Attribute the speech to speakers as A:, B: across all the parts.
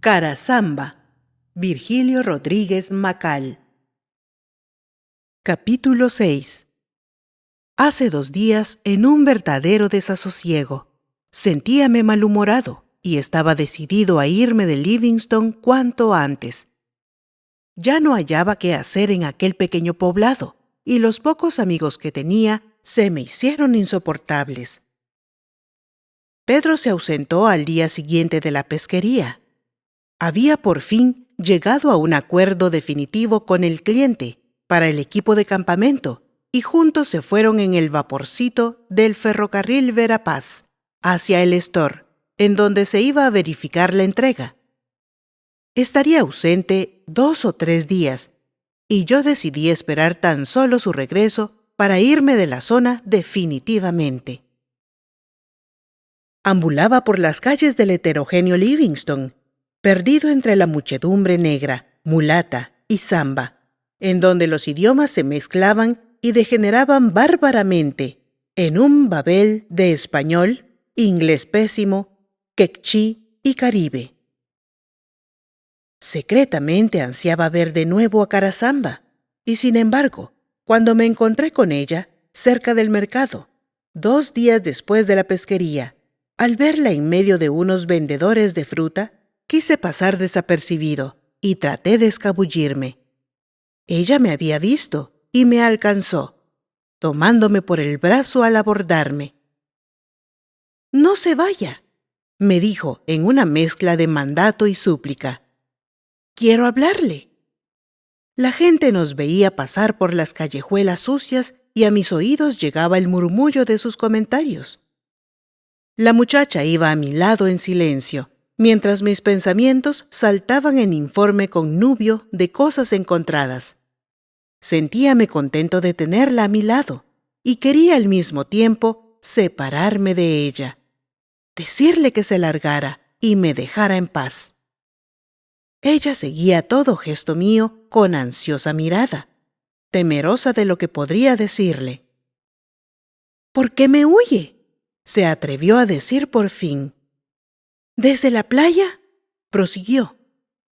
A: Carasamba, Virgilio Rodríguez Macal. Capítulo 6. Hace 2 días, en un verdadero desasosiego, sentíame malhumorado y estaba decidido a irme de Livingston cuanto antes. Ya no hallaba qué hacer en aquel pequeño poblado, y los pocos amigos que tenía se me hicieron insoportables. Pedro se ausentó al día siguiente de la pesquería. Había por fin llegado a un acuerdo definitivo con el cliente para el equipo de campamento y juntos se fueron en el vaporcito del ferrocarril Verapaz hacia el Store, en donde se iba a verificar la entrega. Estaría ausente 2 o 3 días y yo decidí esperar tan solo su regreso para irme de la zona definitivamente. Ambulaba por las calles del heterogéneo Livingston, perdido entre la muchedumbre negra, mulata y samba, en donde los idiomas se mezclaban y degeneraban bárbaramente en un babel de español, inglés pésimo, quechí y caribe. Secretamente ansiaba ver de nuevo a Carasamba, y sin embargo, cuando me encontré con ella cerca del mercado, 2 días después de la pesquería, al verla en medio de unos vendedores de fruta, quise pasar desapercibido y traté de escabullirme. Ella me había visto y me alcanzó, tomándome por el brazo al abordarme. «No se vaya», me dijo en una mezcla de mandato y súplica. «Quiero hablarle». La gente nos veía pasar por las callejuelas sucias y a mis oídos llegaba el murmullo de sus comentarios. La muchacha iba a mi lado en silencio, mientras mis pensamientos saltaban en informe connubio de cosas encontradas. Sentíame contento de tenerla a mi lado y quería al mismo tiempo separarme de ella, decirle que se largara y me dejara en paz. Ella seguía todo gesto mío con ansiosa mirada, temerosa de lo que podría decirle. «¿Por qué me huye?», se atrevió a decir por fin. «¿Desde la playa?», prosiguió.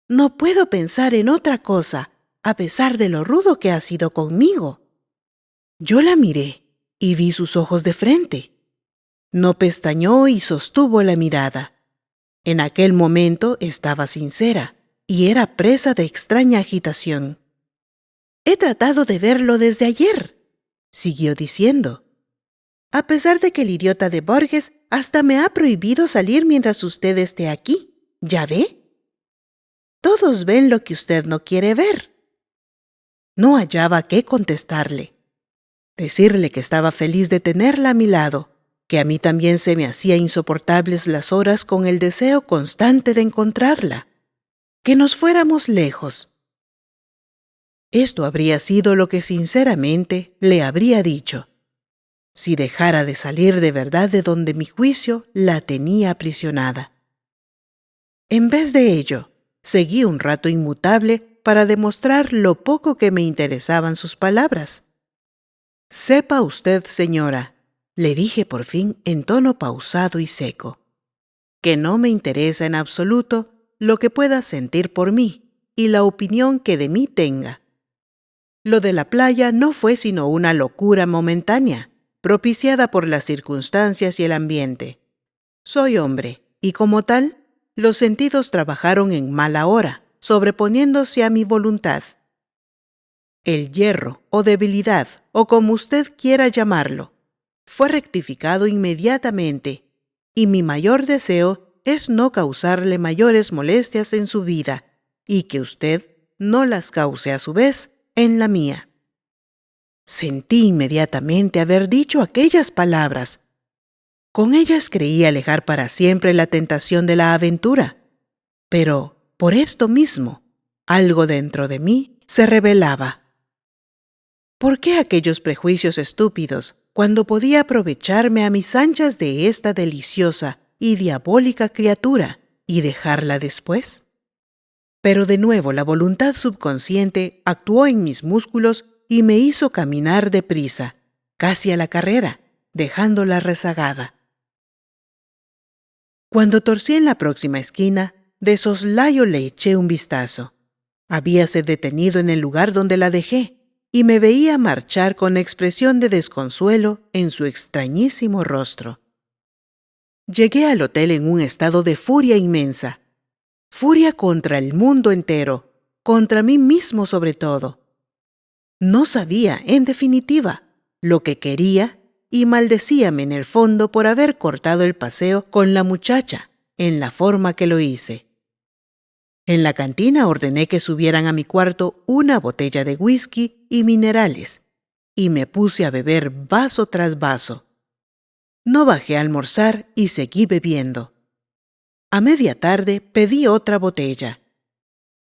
A: «No puedo pensar en otra cosa, a pesar de lo rudo que ha sido conmigo». Yo la miré y vi sus ojos de frente. No pestañeó y sostuvo la mirada. En aquel momento estaba sincera y era presa de extraña agitación. «He tratado de verlo desde ayer», siguió diciendo. «A pesar de que el idiota de Borges hasta me ha prohibido salir mientras usted esté aquí. ¿Ya ve? Todos ven lo que usted no quiere ver». No hallaba qué contestarle. Decirle que estaba feliz de tenerla a mi lado, que a mí también se me hacía insoportables las horas con el deseo constante de encontrarla, que nos fuéramos lejos. Esto habría sido lo que sinceramente le habría dicho, si dejara de salir de verdad de donde mi juicio la tenía aprisionada. En vez de ello, seguí un rato inmutable para demostrar lo poco que me interesaban sus palabras. «Sepa usted, señora», le dije por fin en tono pausado y seco, «que no me interesa en absoluto lo que pueda sentir por mí y la opinión que de mí tenga. Lo de la playa no fue sino una locura momentánea, propiciada por las circunstancias y el ambiente. Soy hombre, y como tal, los sentidos trabajaron en mala hora, sobreponiéndose a mi voluntad. El hierro, o debilidad, o como usted quiera llamarlo, fue rectificado inmediatamente, y mi mayor deseo es no causarle mayores molestias en su vida, y que usted no las cause a su vez en la mía». Sentí inmediatamente haber dicho aquellas palabras. Con ellas creí alejar para siempre la tentación de la aventura. Pero, por esto mismo, algo dentro de mí se rebelaba. ¿Por qué aquellos prejuicios estúpidos cuando podía aprovecharme a mis anchas de esta deliciosa y diabólica criatura y dejarla después? Pero de nuevo la voluntad subconsciente actuó en mis músculos y me hizo caminar deprisa, casi a la carrera, dejándola rezagada. Cuando torcí en la próxima esquina, De soslayo le eché un vistazo. Habíase detenido en el lugar donde la dejé y me veía marchar con expresión de desconsuelo en su extrañísimo rostro. Llegué al hotel en un estado de furia inmensa. Furia contra el mundo entero, contra mí mismo sobre todo. No sabía, en definitiva, lo que quería y maldecíame en el fondo por haber cortado el paseo con la muchacha en la forma que lo hice. En la cantina ordené que subieran a mi cuarto una botella de whisky y minerales, y me puse a beber vaso tras vaso. No bajé a almorzar y seguí bebiendo. A media tarde pedí otra botella.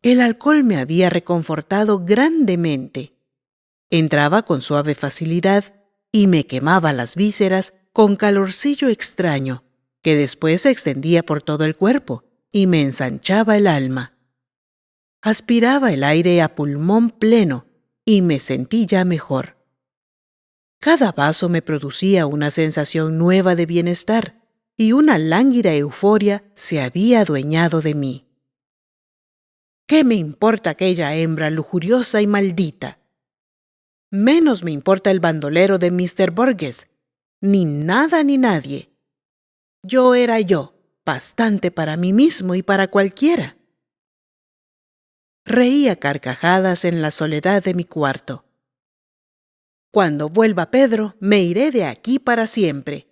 A: El alcohol me había reconfortado grandemente. Entraba con suave facilidad y me quemaba las vísceras con calorcillo extraño, que después se extendía por todo el cuerpo y me ensanchaba el alma. Aspiraba el aire a pulmón pleno y me sentí ya mejor. Cada vaso me producía una sensación nueva de bienestar y una lánguida euforia se había adueñado de mí. ¿Qué me importa aquella hembra lujuriosa y maldita? Menos me importa el bandolero de Mr. Burgess, ni nada ni nadie. Yo era yo, bastante para mí mismo y para cualquiera. Reí a carcajadas en la soledad de mi cuarto. Cuando vuelva Pedro, me iré de aquí para siempre.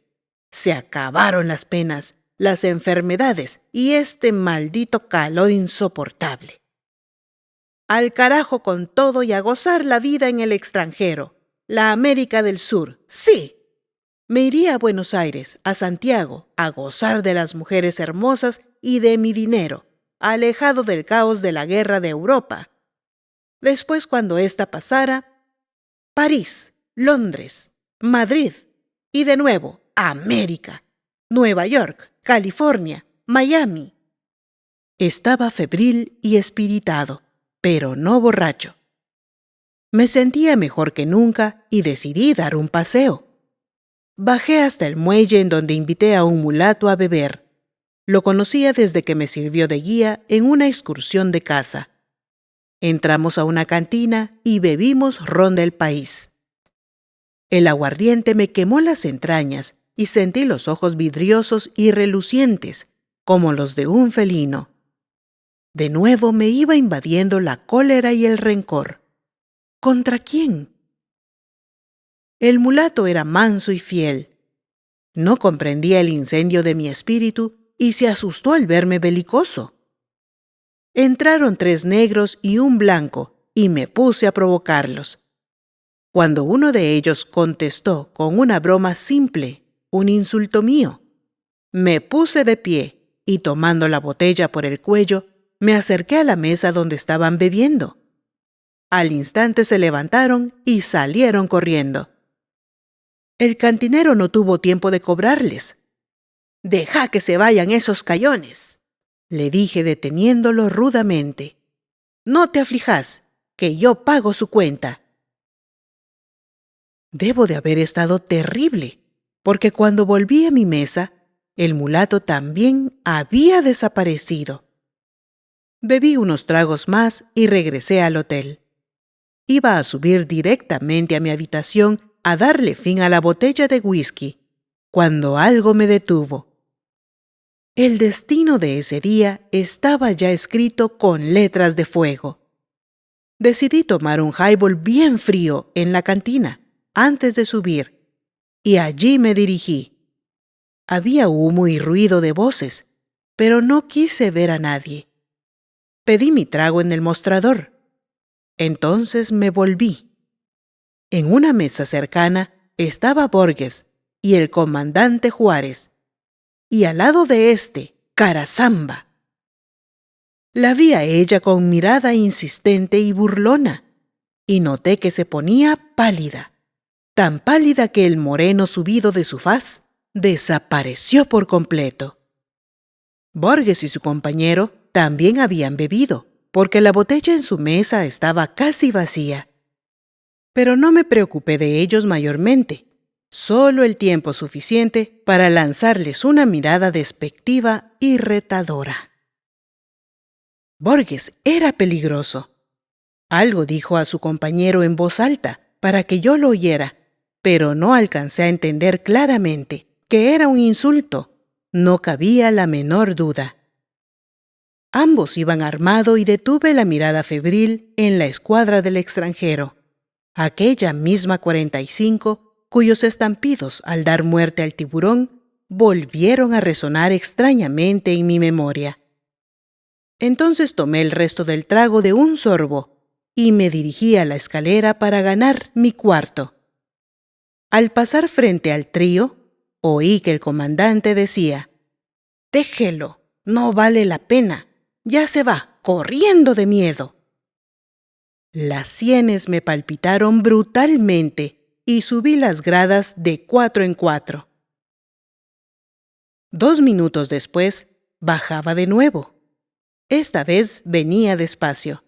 A: Se acabaron las penas, las enfermedades y este maldito calor insoportable. Al carajo con todo y a gozar la vida en el extranjero. La América del Sur, sí. Me iría a Buenos Aires, a Santiago, a gozar de las mujeres hermosas y de mi dinero, alejado del caos de la guerra de Europa. Después, cuando ésta pasara, París, Londres, Madrid y de nuevo América, Nueva York, California, Miami. Estaba febril y espiritado, pero no borracho. Me sentía mejor que nunca y decidí dar un paseo. Bajé hasta el muelle en donde invité a un mulato a beber. Lo conocía desde que me sirvió de guía en una excursión de caza. Entramos a una cantina y bebimos ron del país. El aguardiente me quemó las entrañas y sentí los ojos vidriosos y relucientes, como los de un felino. De nuevo me iba invadiendo la cólera y el rencor. ¿Contra quién? El mulato era manso y fiel. No comprendía el incendio de mi espíritu y se asustó al verme belicoso. Entraron 3 negros y un blanco y me puse a provocarlos. Cuando uno de ellos contestó con una broma simple, un insulto mío, me puse de pie y tomando la botella por el cuello, me acerqué a la mesa donde estaban bebiendo. Al instante se levantaron y salieron corriendo. El cantinero no tuvo tiempo de cobrarles. «Deja que se vayan esos cayones», le dije deteniéndolo rudamente. «No te aflijas, que yo pago su cuenta». Debo de haber estado terrible, porque cuando volví a mi mesa, el mulato también había desaparecido. Bebí unos tragos más y regresé al hotel. Iba a subir directamente a mi habitación a darle fin a la botella de whisky, cuando algo me detuvo. El destino de ese día estaba ya escrito con letras de fuego. Decidí tomar un highball bien frío en la cantina antes de subir, y allí me dirigí. Había humo y ruido de voces, pero no quise ver a nadie. Pedí mi trago en el mostrador. Entonces me volví. En una mesa cercana estaba Borges y el comandante Juárez, y al lado de éste, Carasamba. La vi a ella con mirada insistente y burlona, y noté que se ponía pálida, tan pálida que el moreno subido de su faz desapareció por completo. Borges y su compañero también habían bebido, porque la botella en su mesa estaba casi vacía. Pero no me preocupé de ellos mayormente, solo el tiempo suficiente para lanzarles una mirada despectiva y retadora. Borges era peligroso. Algo dijo a su compañero en voz alta para que yo lo oyera, pero no alcancé a entender claramente que era un insulto. No cabía la menor duda. Ambos iban armados y detuve la mirada febril en la escuadra del extranjero, aquella misma 45 cuyos estampidos al dar muerte al tiburón volvieron a resonar extrañamente en mi memoria. Entonces tomé el resto del trago de un sorbo y me dirigí a la escalera para ganar mi cuarto. Al pasar frente al trío, oí que el comandante decía: «Déjelo, no vale la pena, ya se va, corriendo de miedo». Las sienes me palpitaron brutalmente y subí las gradas de 4 en 4. 2 minutos después, bajaba de nuevo. Esta vez venía despacio.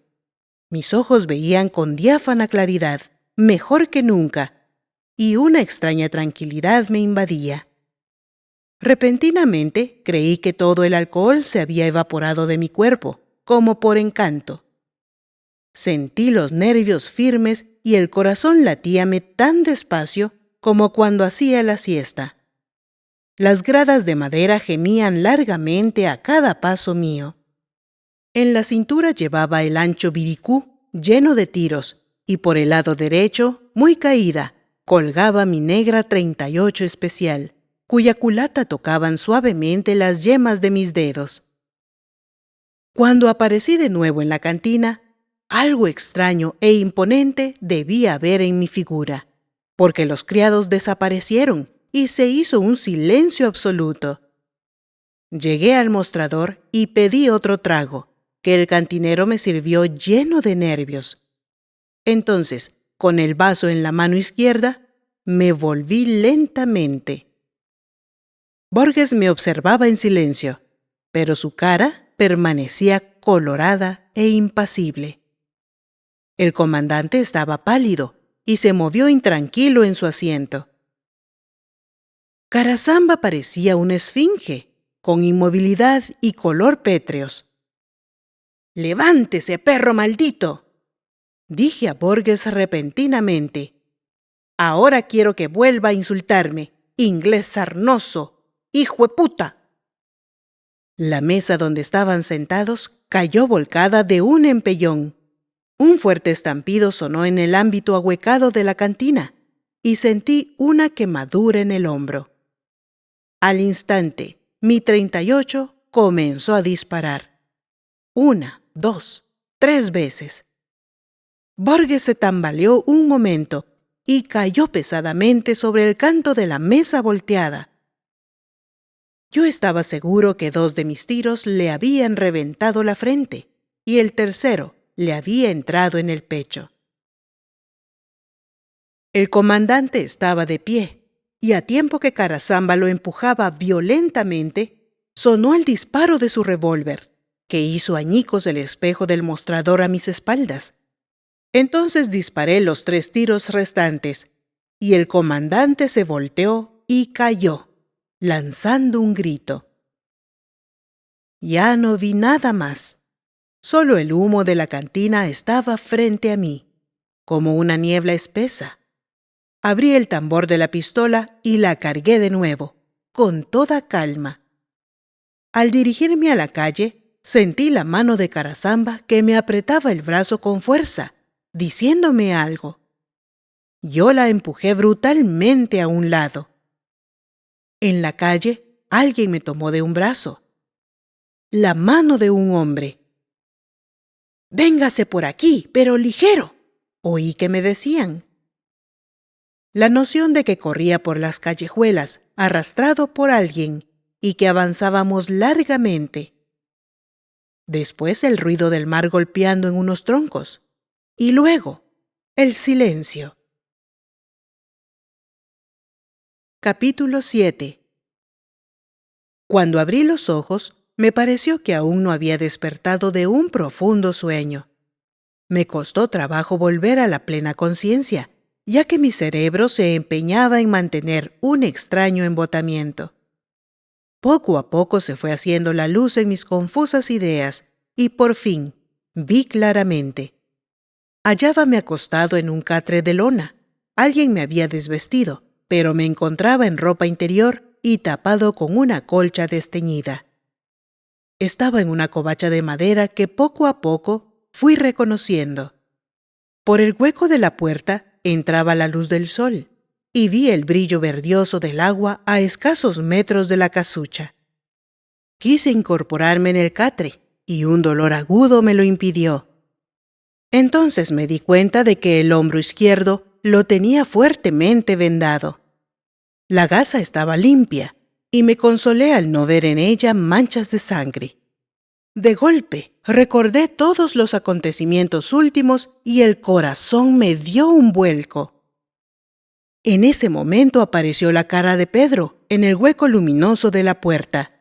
A: Mis ojos veían con diáfana claridad, mejor que nunca, y una extraña tranquilidad me invadía. Repentinamente creí que todo el alcohol se había evaporado de mi cuerpo, como por encanto. Sentí los nervios firmes y el corazón latíame tan despacio como cuando hacía la siesta. Las gradas de madera gemían largamente a cada paso mío. En la cintura llevaba el ancho biricú lleno de tiros y por el lado derecho, muy caída, colgaba mi negra 38 especial, cuya culata tocaban suavemente las yemas de mis dedos. Cuando aparecí de nuevo en la cantina, algo extraño e imponente debía haber en mi figura, porque los criados desaparecieron y se hizo un silencio absoluto. Llegué al mostrador y pedí otro trago, que el cantinero me sirvió lleno de nervios. Entonces, con el vaso en la mano izquierda, me volví lentamente. Borges me observaba en silencio, pero su cara permanecía colorada e impasible. El comandante estaba pálido y se movió intranquilo en su asiento. Carasamba parecía una esfinge, con inmovilidad y color pétreos. «¡Levántese, perro maldito!», dije a Borges repentinamente. «Ahora quiero que vuelva a insultarme, inglés sarnoso, hijueputa». La mesa donde estaban sentados cayó volcada de un empellón. Un fuerte estampido sonó en el ámbito ahuecado de la cantina y sentí una quemadura en el hombro. Al instante, mi 38 comenzó a disparar. 1, 2, 3 veces. Borges se tambaleó un momento y cayó pesadamente sobre el canto de la mesa volteada. Yo estaba seguro que 2 de mis tiros le habían reventado la frente y el tercero le había entrado en el pecho. El comandante estaba de pie y a tiempo que Carasamba lo empujaba violentamente, sonó el disparo de su revólver, que hizo añicos el espejo del mostrador a mis espaldas. Entonces disparé los 3 tiros restantes y el comandante se volteó y cayó, lanzando un grito. Ya no vi nada más. Solo el humo de la cantina estaba frente a mí, como una niebla espesa. Abrí el tambor de la pistola y la cargué de nuevo, con toda calma. Al dirigirme a la calle, sentí la mano de Carasamba que me apretaba el brazo con fuerza, diciéndome algo. Yo la empujé brutalmente a un lado. En la calle, alguien me tomó de un brazo. La mano de un hombre. «Véngase por aquí, pero ligero», oí que me decían. La noción de que corría por las callejuelas arrastrado por alguien y que avanzábamos largamente. Después el ruido del mar golpeando en unos troncos. Y luego, el silencio. Capítulo 7. Cuando abrí los ojos, me pareció que aún no había despertado de un profundo sueño. Me costó trabajo volver a la plena conciencia, ya que mi cerebro se empeñaba en mantener un extraño embotamiento. Poco a poco se fue haciendo la luz en mis confusas ideas y por fin vi claramente. Hallábame acostado en un catre de lona. Alguien me había desvestido, pero me encontraba en ropa interior y tapado con una colcha desteñida. Estaba en una covacha de madera que poco a poco fui reconociendo. Por el hueco de la puerta entraba la luz del sol y vi el brillo verdioso del agua a escasos metros de la casucha. Quise incorporarme en el catre y un dolor agudo me lo impidió. Entonces me di cuenta de que el hombro izquierdo lo tenía fuertemente vendado. La gasa estaba limpia y me consolé al no ver en ella manchas de sangre. De golpe recordé todos los acontecimientos últimos y el corazón me dio un vuelco. En ese momento apareció la cara de Pedro en el hueco luminoso de la puerta.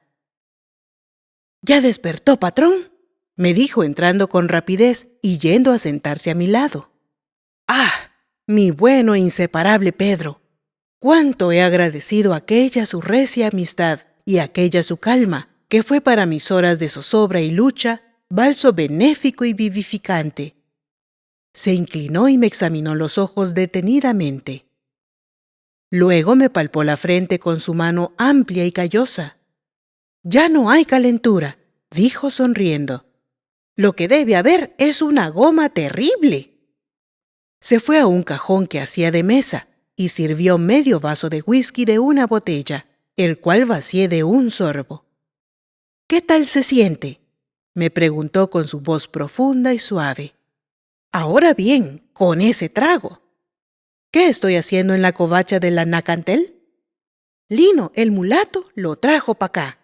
A: «¿Ya despertó, patrón?», me dijo entrando con rapidez y yendo a sentarse a mi lado. «¡Ah, mi bueno e inseparable Pedro! Cuánto he agradecido aquella su recia amistad y aquella su calma, que fue para mis horas de zozobra y lucha balso benéfico y vivificante». Se inclinó y me examinó los ojos detenidamente. Luego me palpó la frente con su mano amplia y callosa. «Ya no hay calentura», dijo sonriendo. «Lo que debe haber es una goma terrible». Se fue a un cajón que hacía de mesa y sirvió medio vaso de whisky de una botella, el cual vacié de un sorbo. «¿Qué tal se siente?», me preguntó con su voz profunda y suave. «Ahora bien, con ese trago». «¿Qué estoy haciendo en la covacha de la Nacantel?». «Lino, el mulato, lo trajo pa' acá.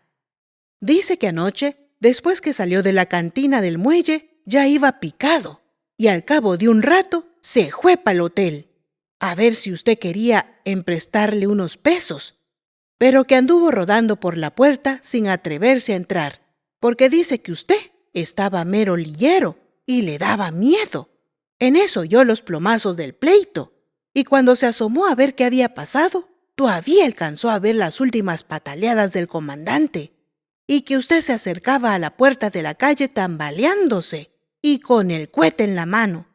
A: Dice que anoche, después que salió de la cantina del muelle, ya iba picado, y al cabo de un rato se fue pa'l hotel, a ver si usted quería emprestarle unos pesos, pero que anduvo rodando por la puerta sin atreverse a entrar, porque dice que usted estaba mero lillero y le daba miedo. En eso oyó los plomazos del pleito, y cuando se asomó a ver qué había pasado, todavía alcanzó a ver las últimas pataleadas del comandante, y que usted se acercaba a la puerta de la calle tambaleándose y con el cohete en la mano.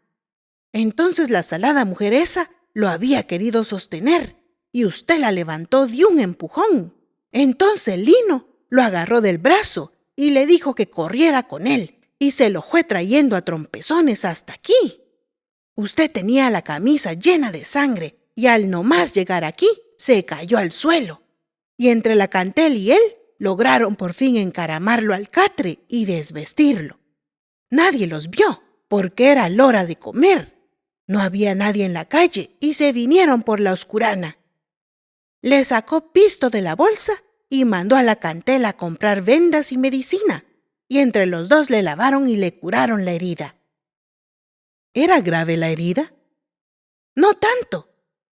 A: Entonces la salada mujer esa lo había querido sostener y usted la levantó de un empujón. Entonces Lino lo agarró del brazo y le dijo que corriera con él y se lo fue trayendo a trompezones hasta aquí. Usted tenía la camisa llena de sangre y al nomás llegar aquí se cayó al suelo. Y entre la Cantel y él lograron por fin encaramarlo al catre y desvestirlo. Nadie los vio porque era la hora de comer. No había nadie en la calle y se vinieron por la oscurana. Le sacó pisto de la bolsa y mandó a la Cantel a comprar vendas y medicina, y entre los dos le lavaron y le curaron la herida. ¿Era grave la herida? No tanto.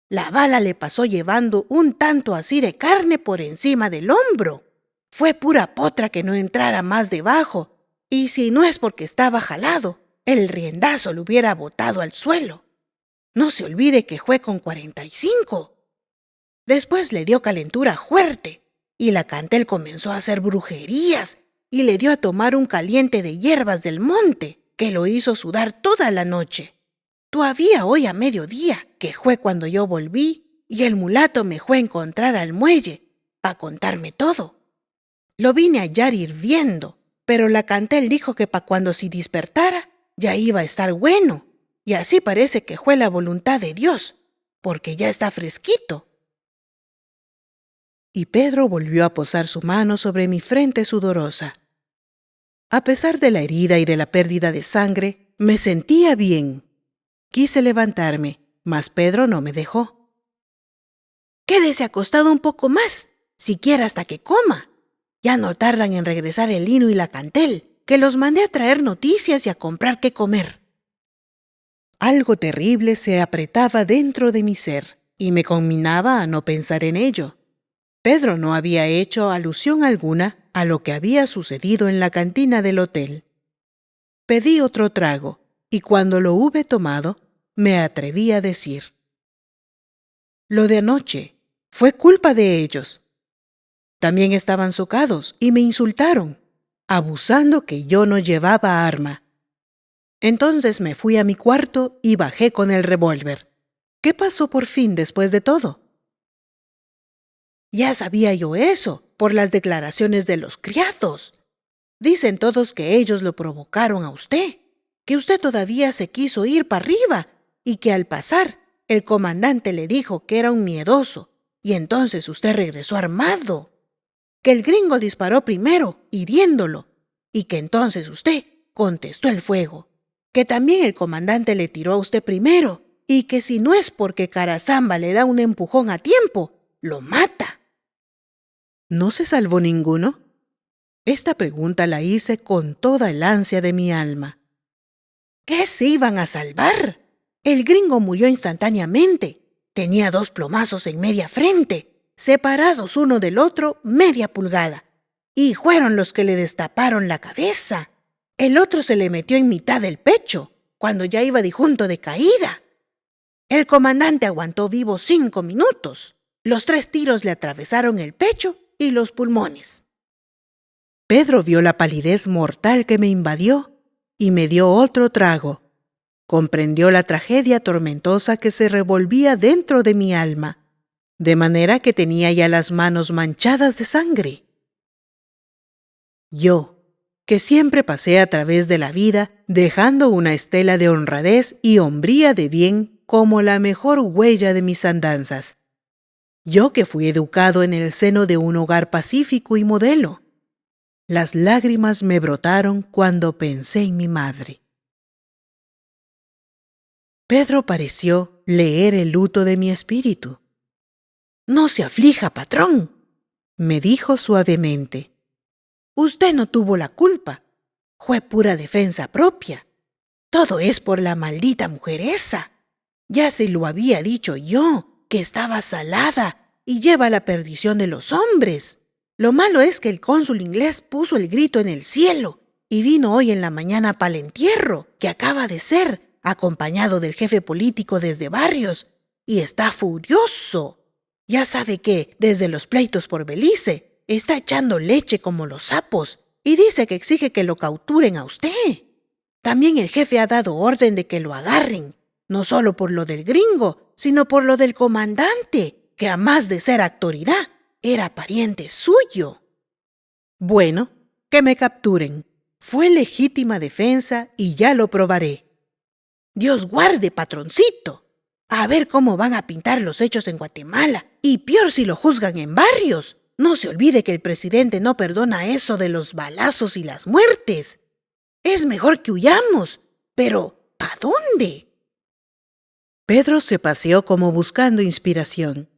A: La bala le pasó llevando un tanto así de carne por encima del hombro. Fue pura potra que no entrara más debajo, y si no es porque estaba jalado, el riendazo lo hubiera botado al suelo. No se olvide que fue con 45. Después le dio calentura fuerte, y la Cantel comenzó a hacer brujerías, y le dio a tomar un caliente de hierbas del monte, que lo hizo sudar toda la noche. Todavía hoy a mediodía, que fue cuando yo volví, y el mulato me fue a encontrar al muelle, pa' contarme todo. Lo vine a hallar hirviendo, pero la Cantel dijo que pa' cuando se despertara ya iba a estar bueno, y así parece que fue la voluntad de Dios, porque ya está fresquito. Y Pedro volvió a posar su mano sobre mi frente sudorosa. A pesar de la herida y de la pérdida de sangre, me sentía bien. Quise levantarme, mas Pedro no me dejó. «Quédese acostado un poco más, siquiera hasta que coma. Ya no tardan en regresar el Lino y la Cantel, que los mandé a traer noticias y a comprar qué comer». Algo terrible se apretaba dentro de mi ser y me conminaba a no pensar en ello. Pedro no había hecho alusión alguna a lo que había sucedido en la cantina del hotel. Pedí otro trago y cuando lo hube tomado, me atreví a decir: «Lo de anoche fue culpa de ellos. También estaban socados y me insultaron. abusando que yo no llevaba arma. Entonces me fui a mi cuarto y bajé con el revólver. ¿Qué pasó por fin después de todo? Ya sabía yo eso, por las declaraciones de los criados. Dicen todos que ellos lo provocaron a usted, que usted todavía se quiso ir para arriba y que al pasar el comandante le dijo que era un miedoso y entonces usted regresó armado, que el gringo disparó primero, hiriéndolo, y que entonces usted contestó el fuego, que también el comandante le tiró a usted primero y que si no es porque Carasamba le da un empujón a tiempo, lo mata. ¿No se salvó ninguno? Esta pregunta la hice con toda el ansia de mi alma. ¿Qué se iban a salvar? El gringo murió instantáneamente. Tenía 2 plomazos en media frente, separados uno del otro media pulgada, y fueron los que le destaparon la cabeza. El otro se le metió en mitad del pecho, cuando ya iba disjunto de caída. El comandante aguantó vivo 5 minutos. Los 3 tiros le atravesaron el pecho y los pulmones. Pedro vio la palidez mortal que me invadió y me dio otro trago. Comprendió la tragedia tormentosa que se revolvía dentro de mi alma, de manera que tenía ya las manos manchadas de sangre. Yo, que siempre pasé a través de la vida dejando una estela de honradez y hombría de bien como la mejor huella de mis andanzas. Yo que fui educado en el seno de un hogar pacífico y modelo. Las lágrimas me brotaron cuando pensé en mi madre. Pedro pareció leer el luto de mi espíritu. «No se aflija, patrón», me dijo suavemente. «Usted no tuvo la culpa. Fue pura defensa propia. Todo es por la maldita mujer esa. Ya se lo había dicho yo, que estaba salada y lleva la perdición de los hombres. Lo malo es que el cónsul inglés puso el grito en el cielo y vino hoy en la mañana para el entierro, que acaba de ser, acompañado del jefe político desde Barrios, y está furioso. Ya sabe que, desde los pleitos por Belice, está echando leche como los sapos y dice que exige que lo capturen a usted. También el jefe ha dado orden de que lo agarren, no solo por lo del gringo, sino por lo del comandante, que a más de ser autoridad, era pariente suyo. Bueno, que me capturen. Fue legítima defensa y ya lo probaré. Dios guarde, patroncito. A ver cómo van a pintar los hechos en Guatemala, y peor si lo juzgan en Barrios. No se olvide que el presidente no perdona eso de los balazos y las muertes. Es mejor que huyamos, pero ¿pa' dónde? Pedro se paseó como buscando inspiración.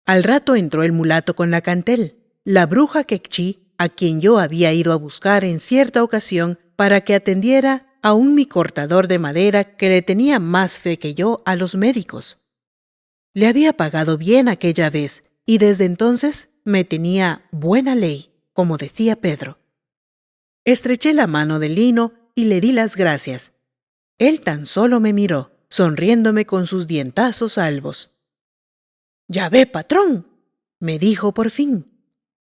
A: Al rato entró el mulato con la cantel, la bruja quechí, a quien yo había ido a buscar en cierta ocasión para que atendiera a mi cortador de madera que le tenía más fe que yo a los médicos. Le había pagado bien aquella vez y desde entonces me tenía buena ley, como decía Pedro. Estreché la mano de Lino y le di las gracias. Él tan solo me miró, sonriéndome con sus dientazos albos. «Ya ve, patrón», me dijo por fin.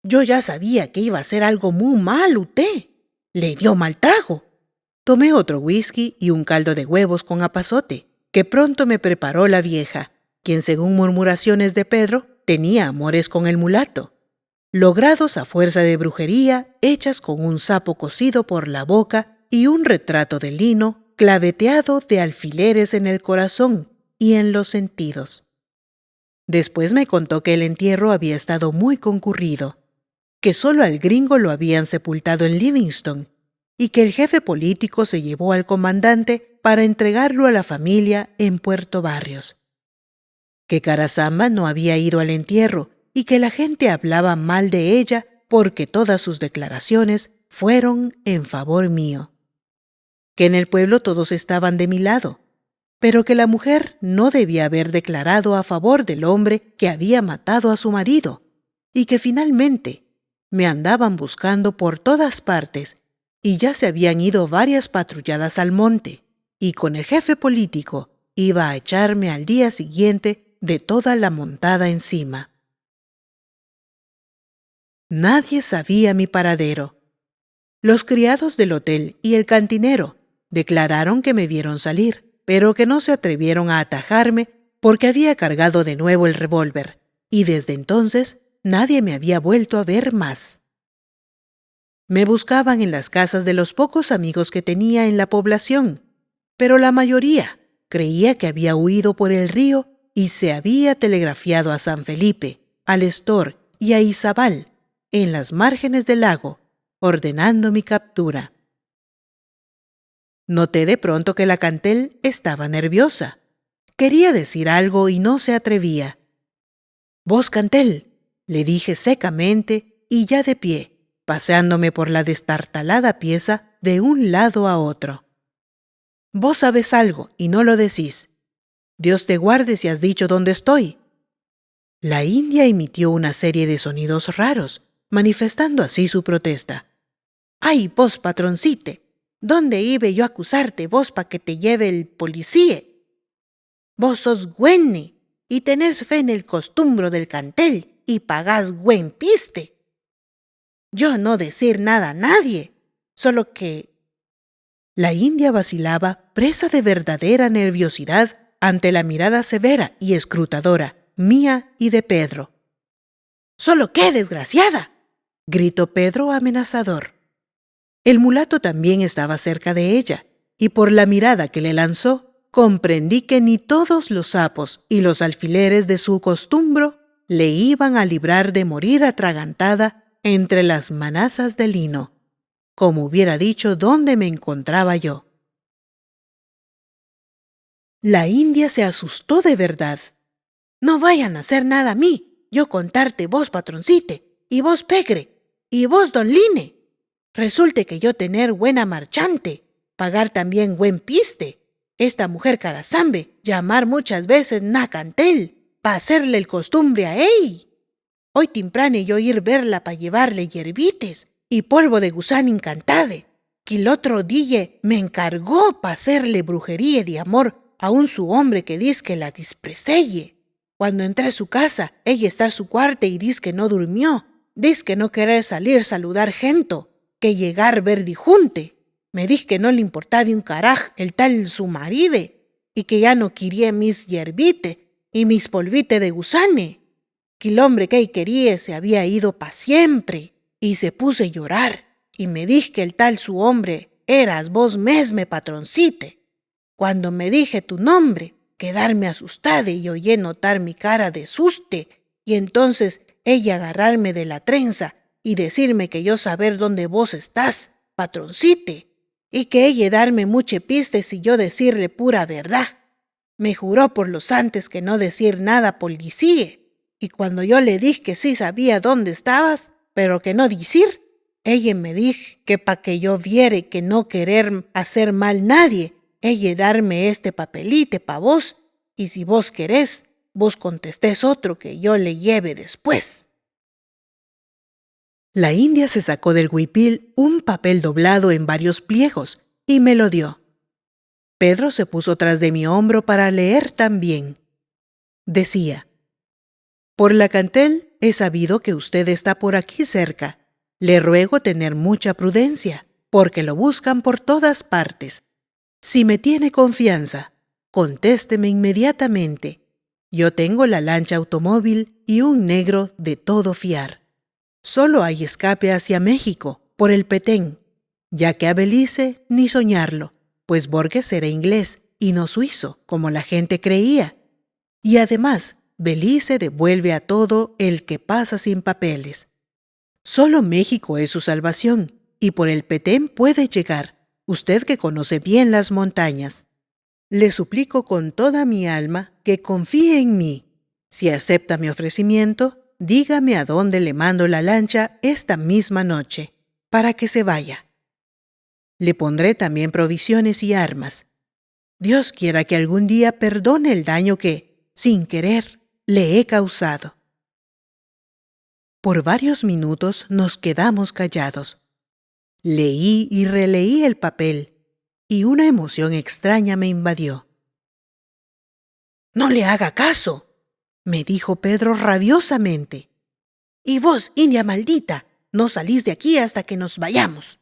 A: «Yo ya sabía que iba a ser algo muy mal usted. Le dio mal trago». Tomé otro whisky y un caldo de huevos con apazote, que pronto me preparó la vieja, quien según murmuraciones de Pedro, tenía amores con el mulato, logrados a fuerza de brujería, hechas con un sapo cocido por la boca y un retrato de Lino claveteado de alfileres en el corazón y en los sentidos. Después me contó que el entierro había estado muy concurrido, que solo al gringo lo habían sepultado en Livingston y que el jefe político se llevó al comandante para entregarlo a la familia en Puerto Barrios, que Carasamba no había ido al entierro y que la gente hablaba mal de ella porque todas sus declaraciones fueron en favor mío, que en el pueblo todos estaban de mi lado, pero que la mujer no debía haber declarado a favor del hombre que había matado a su marido y que finalmente me andaban buscando por todas partes y ya se habían ido varias patrulladas al monte y con el jefe político iba a echarme al día siguiente de toda la montada encima. Nadie sabía mi paradero. Los criados del hotel y el cantinero declararon que me vieron salir, pero que no se atrevieron a atajarme porque había cargado de nuevo el revólver, y desde entonces nadie me había vuelto a ver más. Me buscaban en las casas de los pocos amigos que tenía en la población, pero la mayoría creía que había huido por el río y se había telegrafiado a San Felipe, al Estor y a Izabal, en las márgenes del lago, ordenando mi captura. Noté de pronto que la Cantel estaba nerviosa. Quería decir algo y no se atrevía. «Vos, Cantel», le dije secamente y ya de pie, paseándome por la destartalada pieza de un lado a otro. «Vos sabés algo y no lo decís. Dios te guarde si has dicho dónde estoy». La india emitió una serie de sonidos raros, manifestando así su protesta. «Ay, vos, patroncite, ¿dónde iba yo a acusarte vos pa' que te lleve el policía? Vos sos güenne y tenés fe en el costumbro del Cantel y pagás güen piste. Yo no decir nada a nadie, solo que...» La india vacilaba, presa de verdadera nerviosidad ante la mirada severa y escrutadora mía y de Pedro. «¿Solo qué, desgraciada?», gritó Pedro amenazador. El mulato también estaba cerca de ella, y por la mirada que le lanzó, comprendí que ni todos los sapos y los alfileres de su costumbro le iban a librar de morir atragantada entre las manazas de lino, como hubiera dicho dónde me encontraba yo. La india se asustó de verdad. «No vayan a hacer nada a mí, yo contarte vos, patroncite, y vos, Pegre, y vos, don Line. Resulte que yo tener buena marchante, pagar también buen piste, esta mujer Carazambe llamar muchas veces na Cantel, pa' hacerle el costumbre a ey. Hoy timprane yo ir verla pa' llevarle hierbites y polvo de gusano encantade, que el otro día me encargó pa' hacerle brujería de amor a un su hombre que diz que la dispreseye. Cuando entré a su casa, ella está en su cuarto y diz que no durmió, diz que no querer salir saludar gento, que llegar verdi junte. Me diz que no le importaba de un caraj el tal su maride y que ya no quería mis hierbite y mis polvite de gusane, que el hombre que quería se había ido pa' siempre, y se puse a llorar y me diz que el tal su hombre eras vos mesme, patroncite. Cuando me dije tu nombre, quedarme asustada y oye notar mi cara de suste, y entonces ella agarrarme de la trenza y decirme que yo saber dónde vos estás, patroncite, y que ella darme muche pistes y yo decirle pura verdad. Me juró por los santos que no decir nada policía, y cuando yo le dije que sí sabía dónde estabas, pero que no decir, ella me dijo que pa' que yo viere que no querer hacer mal nadie, ella darme este papelite pa' vos, y si vos querés, vos contestés otro que yo le lleve después. La india se sacó del huipil un papel doblado en varios pliegos y me lo dio. Pedro se puso tras de mi hombro para leer también. Decía: «Por la Cantel he sabido que usted está por aquí cerca. Le ruego tener mucha prudencia, porque lo buscan por todas partes. Si me tiene confianza, contésteme inmediatamente. Yo tengo la lancha automóvil y un negro de todo fiar. Solo hay escape hacia México, por el Petén, ya que a Belice ni soñarlo, pues Borges era inglés y no suizo, como la gente creía. Y además, Belice devuelve a todo el que pasa sin papeles. Solo México es su salvación, y por el Petén puede llegar, usted que conoce bien las montañas. Le suplico con toda mi alma que confíe en mí. Si acepta mi ofrecimiento, dígame a dónde le mando la lancha esta misma noche, para que se vaya. Le pondré también provisiones y armas. Dios quiera que algún día perdone el daño que, sin querer, le he causado». Por varios minutos nos quedamos callados. Leí y releí el papel, y una emoción extraña me invadió. «No le haga caso», me dijo Pedro rabiosamente. «Y vos, india maldita, no salís de aquí hasta que nos vayamos.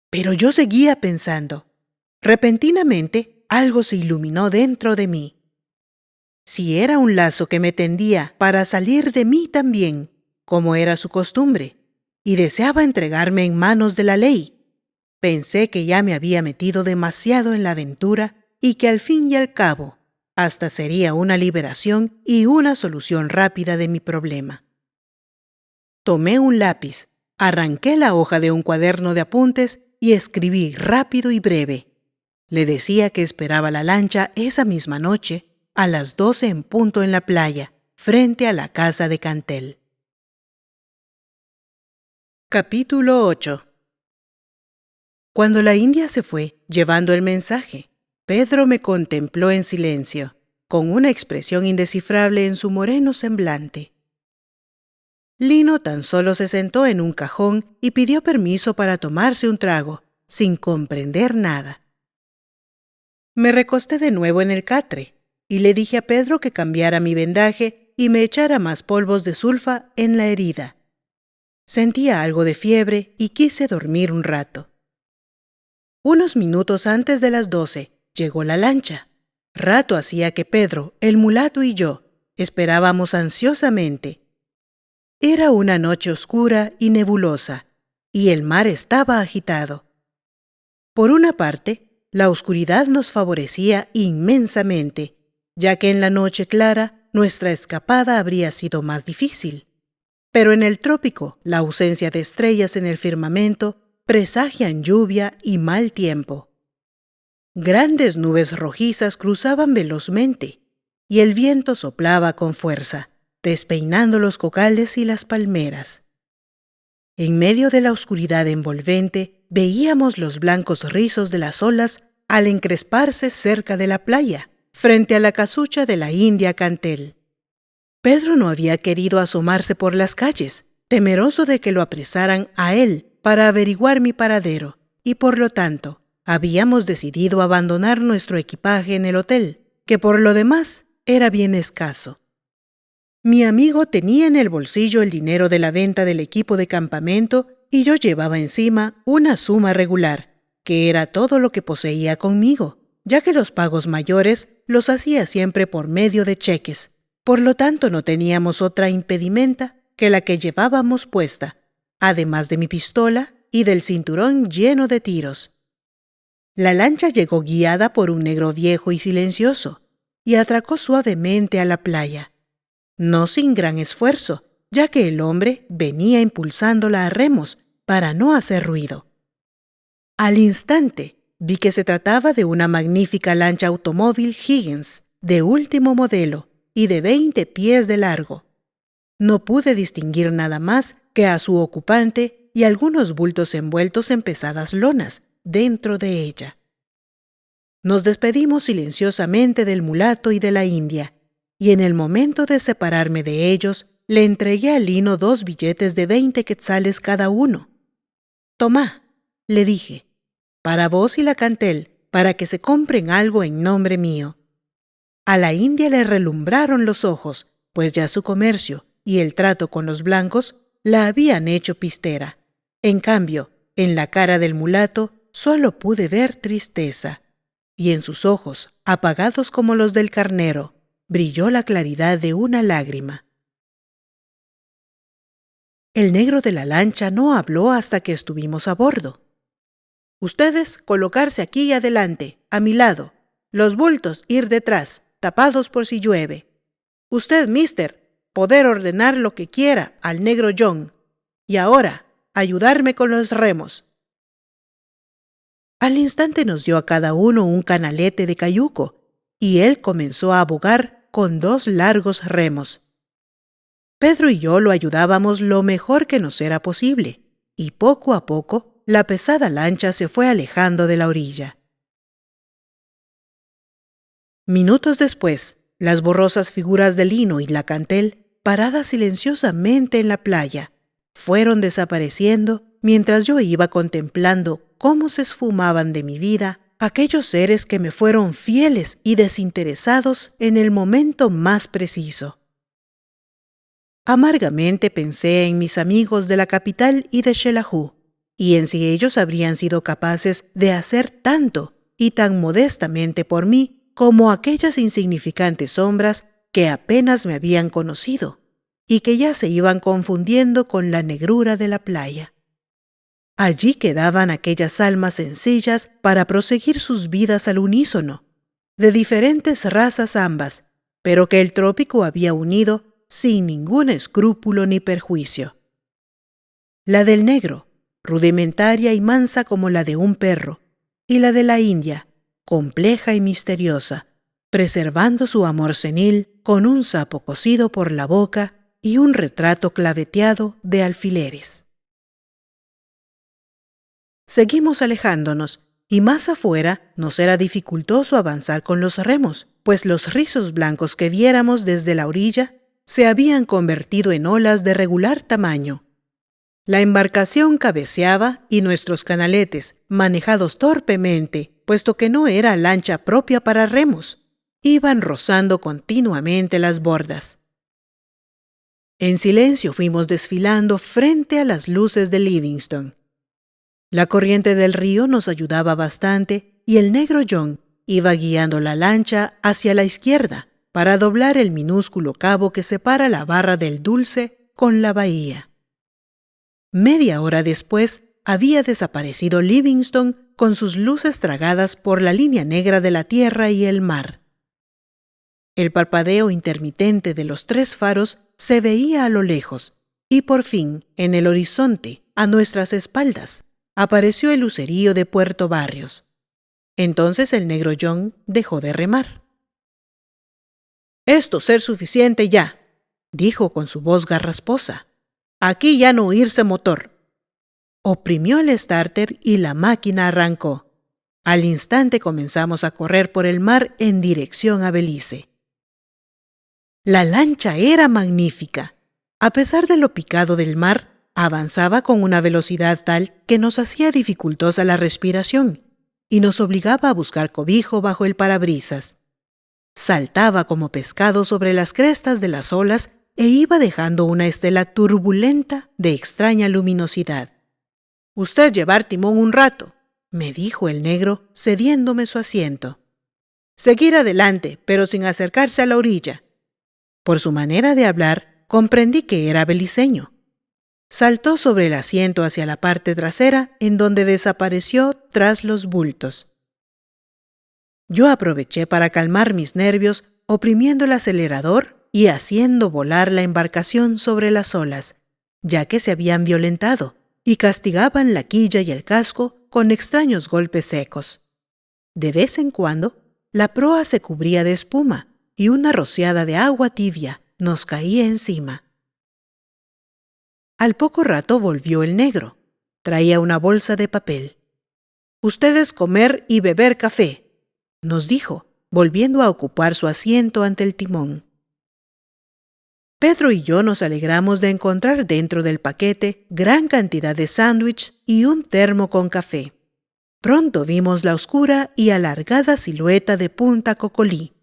A: Pero yo seguía pensando. Repentinamente, algo se iluminó dentro de mí. Si era un lazo que me tendía para salir de mí también, como era su costumbre, y deseaba entregarme en manos de la ley, pensé que ya me había metido demasiado en la aventura y que al fin y al cabo, hasta sería una liberación y una solución rápida de mi problema. Tomé un lápiz, arranqué la hoja de un cuaderno de apuntes y escribí rápido y breve. Le decía que esperaba la lancha esa misma noche, a las 12 en punto en la playa, frente a la casa de Cantel. Capítulo 8. Cuando la india se fue, llevando el mensaje, Pedro me contempló en silencio, con una expresión indescifrable en su moreno semblante. Lino tan solo se sentó en un cajón y pidió permiso para tomarse un trago, sin comprender nada. Me recosté de nuevo en el catre y le dije a Pedro que cambiara mi vendaje y me echara más polvos de sulfa en la herida. Sentía algo de fiebre y quise dormir un rato. Unos minutos antes de las 12 llegó la lancha. Rato hacía que Pedro, el mulato y yo esperábamos ansiosamente. Era una noche oscura y nebulosa, y el mar estaba agitado. Por una parte, la oscuridad nos favorecía inmensamente, ya que en la noche clara nuestra escapada habría sido más difícil. Pero en el trópico, la ausencia de estrellas en el firmamento presagian lluvia y mal tiempo. Grandes nubes rojizas cruzaban velozmente, y el viento soplaba con fuerza, despeinando los cocales y las palmeras. En medio de la oscuridad envolvente veíamos los blancos rizos de las olas al encresparse cerca de la playa, frente a la casucha de la india Cantel. Pedro no había querido asomarse por las calles, temeroso de que lo apresaran a él para averiguar mi paradero, y por lo tanto habíamos decidido abandonar nuestro equipaje en el hotel, que por lo demás era bien escaso. Mi amigo tenía en el bolsillo el dinero de la venta del equipo de campamento y yo llevaba encima una suma regular, que era todo lo que poseía conmigo, ya que los pagos mayores los hacía siempre por medio de cheques. Por lo tanto, no teníamos otra impedimenta que la que llevábamos puesta, además de mi pistola y del cinturón lleno de tiros. La lancha llegó guiada por un negro viejo y silencioso, y atracó suavemente a la playa. No sin gran esfuerzo, ya que el hombre venía impulsándola a remos para no hacer ruido. Al instante vi que se trataba de una magnífica lancha automóvil Higgins, de último modelo y de 20 pies de largo. No pude distinguir nada más que a su ocupante y algunos bultos envueltos en pesadas lonas dentro de ella. Nos despedimos silenciosamente del mulato y de la india, y en el momento de separarme de ellos, le entregué a Lino 2 billetes de 20 quetzales cada uno. «Tomá», le dije, «para vos y la Cantel, para que se compren algo en nombre mío». A la india le relumbraron los ojos, pues ya su comercio y el trato con los blancos la habían hecho pistera. En cambio, en la cara del mulato solo pude ver tristeza, y en sus ojos, apagados como los del carnero, brilló la claridad de una lágrima. El negro de la lancha no habló hasta que estuvimos a bordo. «Ustedes colocarse aquí adelante, a mi lado. Los bultos ir detrás, tapados por si llueve. Usted, mister, poder ordenar lo que quiera al negro John. Y ahora, ayudarme con los remos». Al instante nos dio a cada uno un canalete de cayuco, y él comenzó a bogar con 2 largos remos. Pedro y yo lo ayudábamos lo mejor que nos era posible, y poco a poco la pesada lancha se fue alejando de la orilla. Minutos después, las borrosas figuras de Lino y la Cantel, paradas silenciosamente en la playa, fueron desapareciendo mientras yo iba contemplando cómo se esfumaban de mi vida aquellos seres que me fueron fieles y desinteresados en el momento más preciso. Amargamente pensé en mis amigos de la capital y de Xelajú, y en si ellos habrían sido capaces de hacer tanto y tan modestamente por mí como aquellas insignificantes sombras que apenas me habían conocido y que ya se iban confundiendo con la negrura de la playa. Allí quedaban aquellas almas sencillas para proseguir sus vidas al unísono, de diferentes razas ambas, pero que el trópico había unido sin ningún escrúpulo ni perjuicio. La del negro, rudimentaria y mansa como la de un perro, y la de la India, compleja y misteriosa, preservando su amor senil con un sapo cosido por la boca y un retrato claveteado de alfileres. Seguimos alejándonos, y más afuera nos era dificultoso avanzar con los remos, pues los rizos blancos que viéramos desde la orilla se habían convertido en olas de regular tamaño. La embarcación cabeceaba y nuestros canaletes, manejados torpemente, puesto que no era lancha propia para remos, iban rozando continuamente las bordas. En silencio fuimos desfilando frente a las luces de Livingston. La corriente del río nos ayudaba bastante y el negro John iba guiando la lancha hacia la izquierda para doblar el minúsculo cabo que separa la barra del Dulce con la bahía. Media hora después había desaparecido Livingston con sus luces tragadas por la línea negra de la tierra y el mar. El parpadeo intermitente de los 3 faros se veía a lo lejos y por fin, en el horizonte, a nuestras espaldas, apareció el lucerío de Puerto Barrios. Entonces el negro John dejó de remar. «Esto ser suficiente ya», dijo con su voz garrasposa. «Aquí ya no oírse motor». Oprimió el starter y la máquina arrancó. Al instante comenzamos a correr por el mar en dirección a Belice. La lancha era magnífica. A pesar de lo picado del mar, avanzaba con una velocidad tal que nos hacía dificultosa la respiración y nos obligaba a buscar cobijo bajo el parabrisas. Saltaba como pescado sobre las crestas de las olas e iba dejando una estela turbulenta de extraña luminosidad. «Usted llevar timón un rato», me dijo el negro, cediéndome su asiento. «Seguir adelante, pero sin acercarse a la orilla». Por su manera de hablar, comprendí que era beliceño. Saltó sobre el asiento hacia la parte trasera, en donde desapareció tras los bultos. Yo aproveché para calmar mis nervios, oprimiendo el acelerador y haciendo volar la embarcación sobre las olas, ya que se habían violentado y castigaban la quilla y el casco con extraños golpes secos. De vez en cuando, la proa se cubría de espuma y una rociada de agua tibia nos caía encima. Al poco rato volvió el negro. Traía una bolsa de papel. «Ustedes comer y beber café», nos dijo, volviendo a ocupar su asiento ante el timón. Pedro y yo nos alegramos de encontrar dentro del paquete gran cantidad de sándwiches y un termo con café. Pronto vimos la oscura y alargada silueta de Punta Cocolí,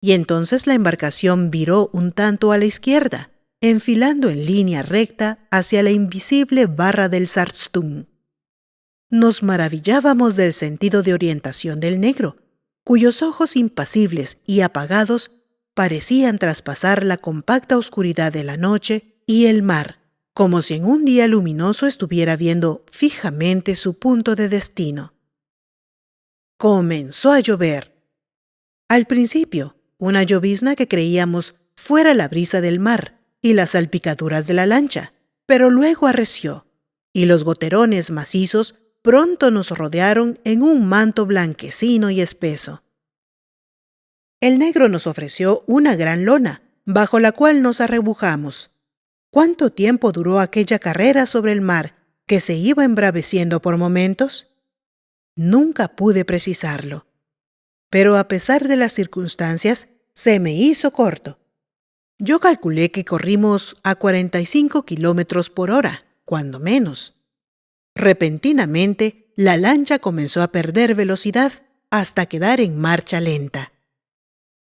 A: y entonces la embarcación viró un tanto a la izquierda, enfilando en línea recta hacia la invisible barra del Sarstún. Nos maravillábamos del sentido de orientación del negro, cuyos ojos impasibles y apagados parecían traspasar la compacta oscuridad de la noche y el mar, como si en un día luminoso estuviera viendo fijamente su punto de destino. Comenzó a llover. Al principio, una llovizna que creíamos fuera la brisa del mar y las salpicaduras de la lancha, pero luego arreció, y los goterones macizos pronto nos rodearon en un manto blanquecino y espeso. El negro nos ofreció una gran lona, bajo la cual nos arrebujamos. ¿Cuánto tiempo duró aquella carrera sobre el mar, que se iba embraveciendo por momentos? Nunca pude precisarlo. Pero a pesar de las circunstancias, se me hizo corto. Yo calculé que corrimos a 45 kilómetros por hora, cuando menos. Repentinamente, la lancha comenzó a perder velocidad hasta quedar en marcha lenta.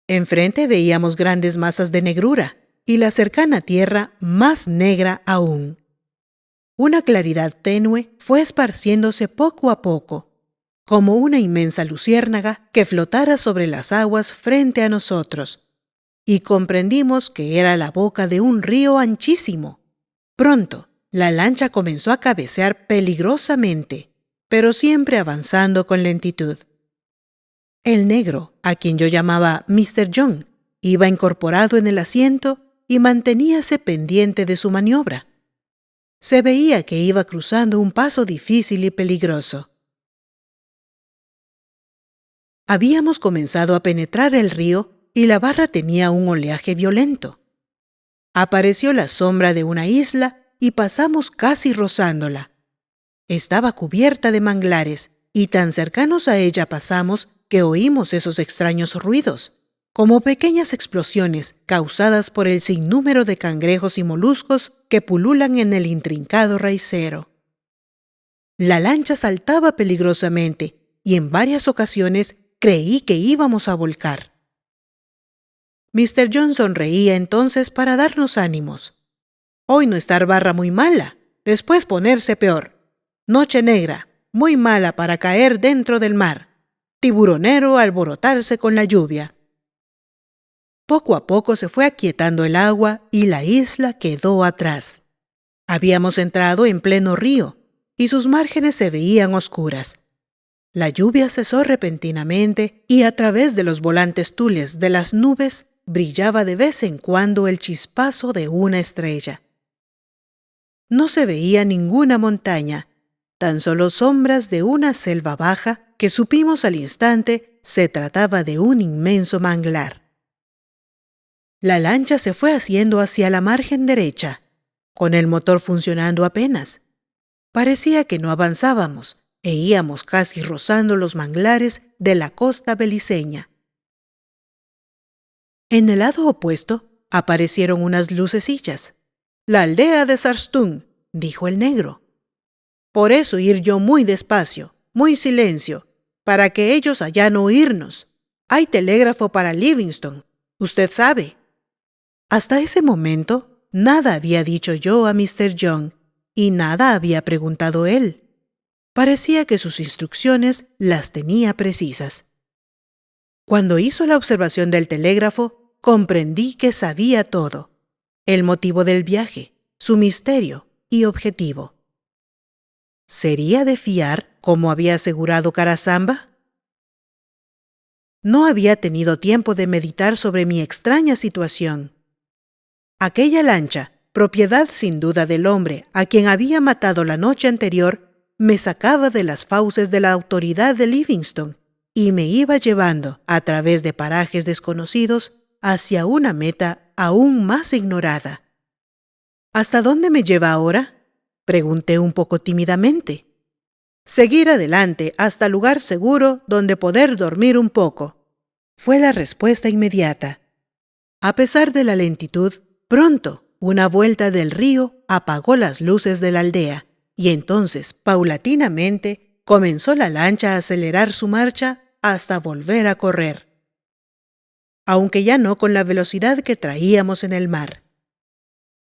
A: Enfrente veíamos grandes masas de negrura y la cercana tierra más negra aún. Una claridad tenue fue esparciéndose poco a poco, como una inmensa luciérnaga que flotara sobre las aguas frente a nosotros, y comprendimos que era la boca de un río anchísimo. Pronto, la lancha comenzó a cabecear peligrosamente, pero siempre avanzando con lentitud. El negro, a quien yo llamaba Mr. John, iba incorporado en el asiento y manteníase pendiente de su maniobra. Se veía que iba cruzando un paso difícil y peligroso. Habíamos comenzado a penetrar el río y la barra tenía un oleaje violento. Apareció la sombra de una isla y pasamos casi rozándola. Estaba cubierta de manglares y tan cercanos a ella pasamos que oímos esos extraños ruidos, como pequeñas explosiones causadas por el sinnúmero de cangrejos y moluscos que pululan en el intrincado raicero. La lancha saltaba peligrosamente y en varias ocasiones creí que íbamos a volcar. Mr. John sonreía entonces para darnos ánimos. Hoy no estar barra muy mala, después ponerse peor. Noche negra, muy mala para caer dentro del mar. Tiburonero alborotarse con la lluvia. Poco a poco se fue aquietando el agua y la isla quedó atrás. Habíamos entrado en pleno río y sus márgenes se veían oscuras. La lluvia cesó repentinamente y a través de los volantes tules de las nubes brillaba de vez en cuando el chispazo de una estrella. No se veía ninguna montaña, tan solo sombras de una selva baja que supimos al instante se trataba de un inmenso manglar. La lancha se fue haciendo hacia la margen derecha, con el motor funcionando apenas. Parecía que no avanzábamos e íbamos casi rozando los manglares de la costa beliceña. En el lado opuesto aparecieron unas lucecillas. «La aldea de Sarstún», dijo el negro. «Por eso ir yo muy despacio, muy silencio, para que ellos allá no oírnos. Hay telégrafo para Livingston, usted sabe». Hasta ese momento nada había dicho yo a Mr. John y nada había preguntado él. Parecía que sus instrucciones las tenía precisas. Cuando hizo la observación del telégrafo, comprendí que sabía todo: el motivo del viaje, su misterio y objetivo. ¿Sería de fiar, como había asegurado Carasamba? No había tenido tiempo de meditar sobre mi extraña situación. Aquella lancha, propiedad sin duda del hombre a quien había matado la noche anterior, me sacaba de las fauces de la autoridad de Livingston y me iba llevando, a través de parajes desconocidos, hacia una meta aún más ignorada. ¿Hasta dónde me lleva ahora?, pregunté un poco tímidamente. «Seguir adelante hasta lugar seguro donde poder dormir un poco», fue la respuesta inmediata. A pesar de la lentitud, pronto una vuelta del río apagó las luces de la aldea y entonces, paulatinamente, comenzó la lancha a acelerar su marcha hasta volver a correr. Aunque ya no con la velocidad que traíamos en el mar.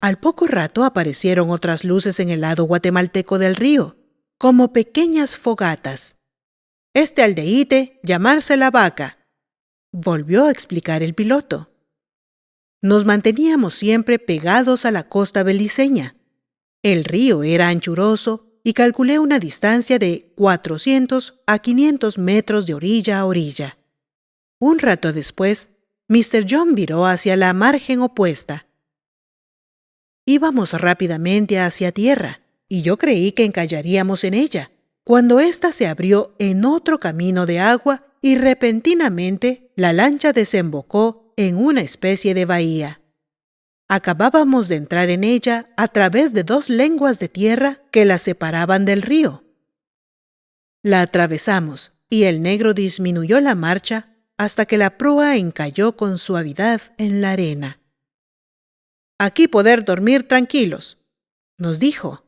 A: Al poco rato aparecieron otras luces en el lado guatemalteco del río, como pequeñas fogatas. «Este aldeíte llamarse La Vaca», volvió a explicar el piloto. Nos manteníamos siempre pegados a la costa beliceña. El río era anchuroso y calculé una distancia de 400 a 500 metros de orilla a orilla. Un rato después, Mr. John viró hacia la margen opuesta. Íbamos rápidamente hacia tierra, y yo creí que encallaríamos en ella, cuando ésta se abrió en otro camino de agua y repentinamente la lancha desembocó en una especie de bahía. Acabábamos de entrar en ella a través de 2 lenguas de tierra que la separaban del río. La atravesamos y el negro disminuyó la marcha hasta que la proa encalló con suavidad en la arena. «Aquí poder dormir tranquilos», nos dijo.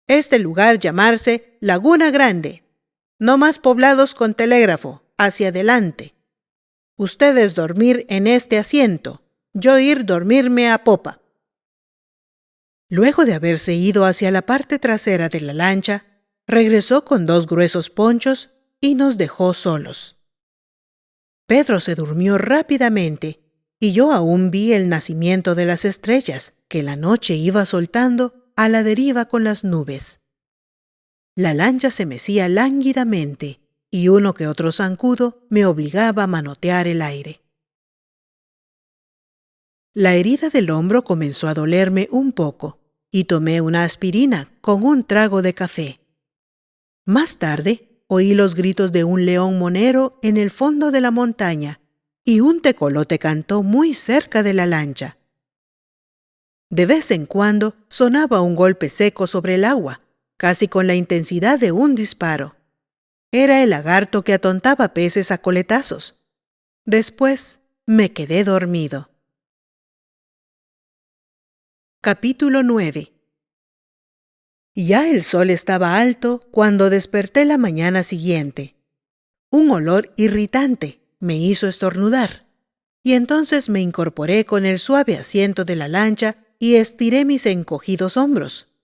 A: «Este lugar llamarse Laguna Grande. No más poblados con telégrafo, hacia adelante. Ustedes dormir en este asiento, yo ir dormirme a popa». Luego de haberse ido hacia la parte trasera de la lancha, regresó con 2 gruesos ponchos y nos dejó solos. Pedro se durmió rápidamente y yo aún vi el nacimiento de las estrellas que la noche iba soltando a la deriva con las nubes. La lancha se mecía lánguidamente y uno que otro zancudo me obligaba a manotear el aire. La herida del hombro comenzó a dolerme un poco y tomé una aspirina con un trago de café. Más tarde oí los gritos de un león monero en el fondo de la montaña y un tecolote cantó muy cerca de la lancha. De vez en cuando sonaba un golpe seco sobre el agua, casi con la intensidad de un disparo. Era el lagarto que atontaba peces a coletazos. Después me quedé dormido. Capítulo 9. Ya el sol estaba alto cuando desperté la mañana siguiente. Un olor irritante me hizo estornudar, y entonces me incorporé con el suave asiento de la lancha y estiré mis encogidos hombros.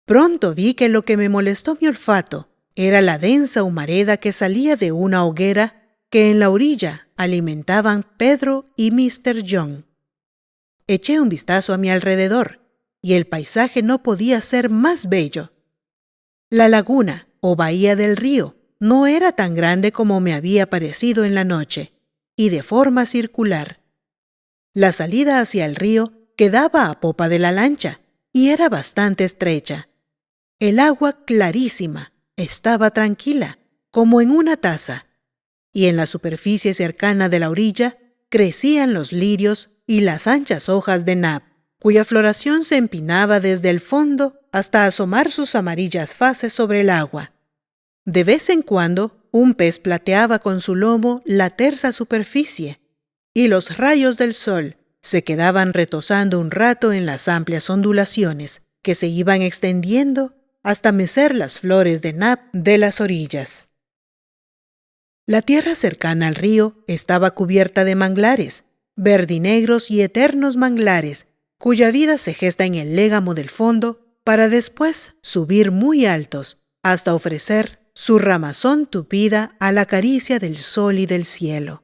A: Pronto vi que lo que me molestó mi olfato era la densa humareda que salía de una hoguera que en la orilla alimentaban Pedro y Mr. John. Eché un vistazo a mi alrededor, y el paisaje no podía ser más bello. La laguna, o bahía del río, no era tan grande como me había parecido en la noche, y de forma circular. La salida hacia el río quedaba a popa de la lancha, y era bastante estrecha. El agua clarísima, estaba tranquila, como en una taza, y en la superficie cercana de la orilla crecían los lirios y las anchas hojas de nab, cuya floración se empinaba desde el fondo hasta asomar sus amarillas faces sobre el agua. De vez en cuando, un pez plateaba con su lomo la tersa superficie, y los rayos del sol se quedaban retozando un rato en las amplias ondulaciones que se iban extendiendo hasta mecer las flores de nab de las orillas. La tierra cercana al río estaba cubierta de manglares, verdinegros y eternos manglares, cuya vida se gesta en el légamo del fondo para después subir muy altos hasta ofrecer su ramazón tupida a la caricia del sol y del cielo,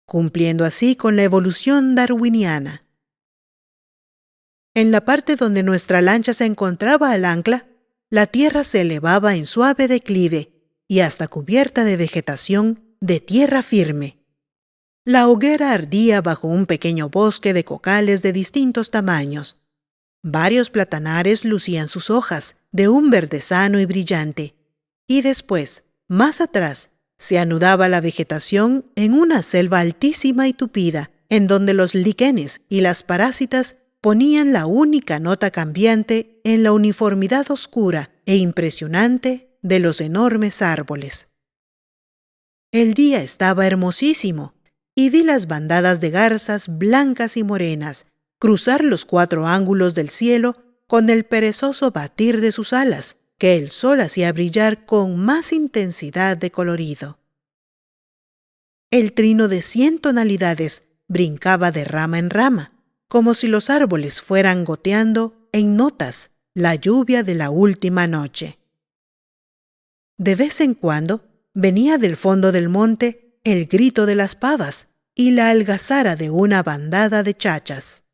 A: cumpliendo así con la evolución darwiniana. En la parte donde nuestra lancha se encontraba al ancla, la tierra se elevaba en suave declive y hasta cubierta de vegetación de tierra firme. La hoguera ardía bajo un pequeño bosque de cocales de distintos tamaños. Varios platanares lucían sus hojas de un verde sano y brillante, y después, más atrás, se anudaba la vegetación en una selva altísima y tupida, en donde los líquenes y las parásitas ponían la única nota cambiante en la uniformidad oscura e impresionante de los enormes árboles. El día estaba hermosísimo, y vi las bandadas de garzas blancas y morenas cruzar los 4 ángulos del cielo con el perezoso batir de sus alas, que el sol hacía brillar con más intensidad de colorido. El trino de 100 tonalidades brincaba de rama en rama, como si los árboles fueran goteando en notas la lluvia de la última noche. De vez en cuando venía del fondo del monte el grito de las pavas y la algazara de una bandada de chachas.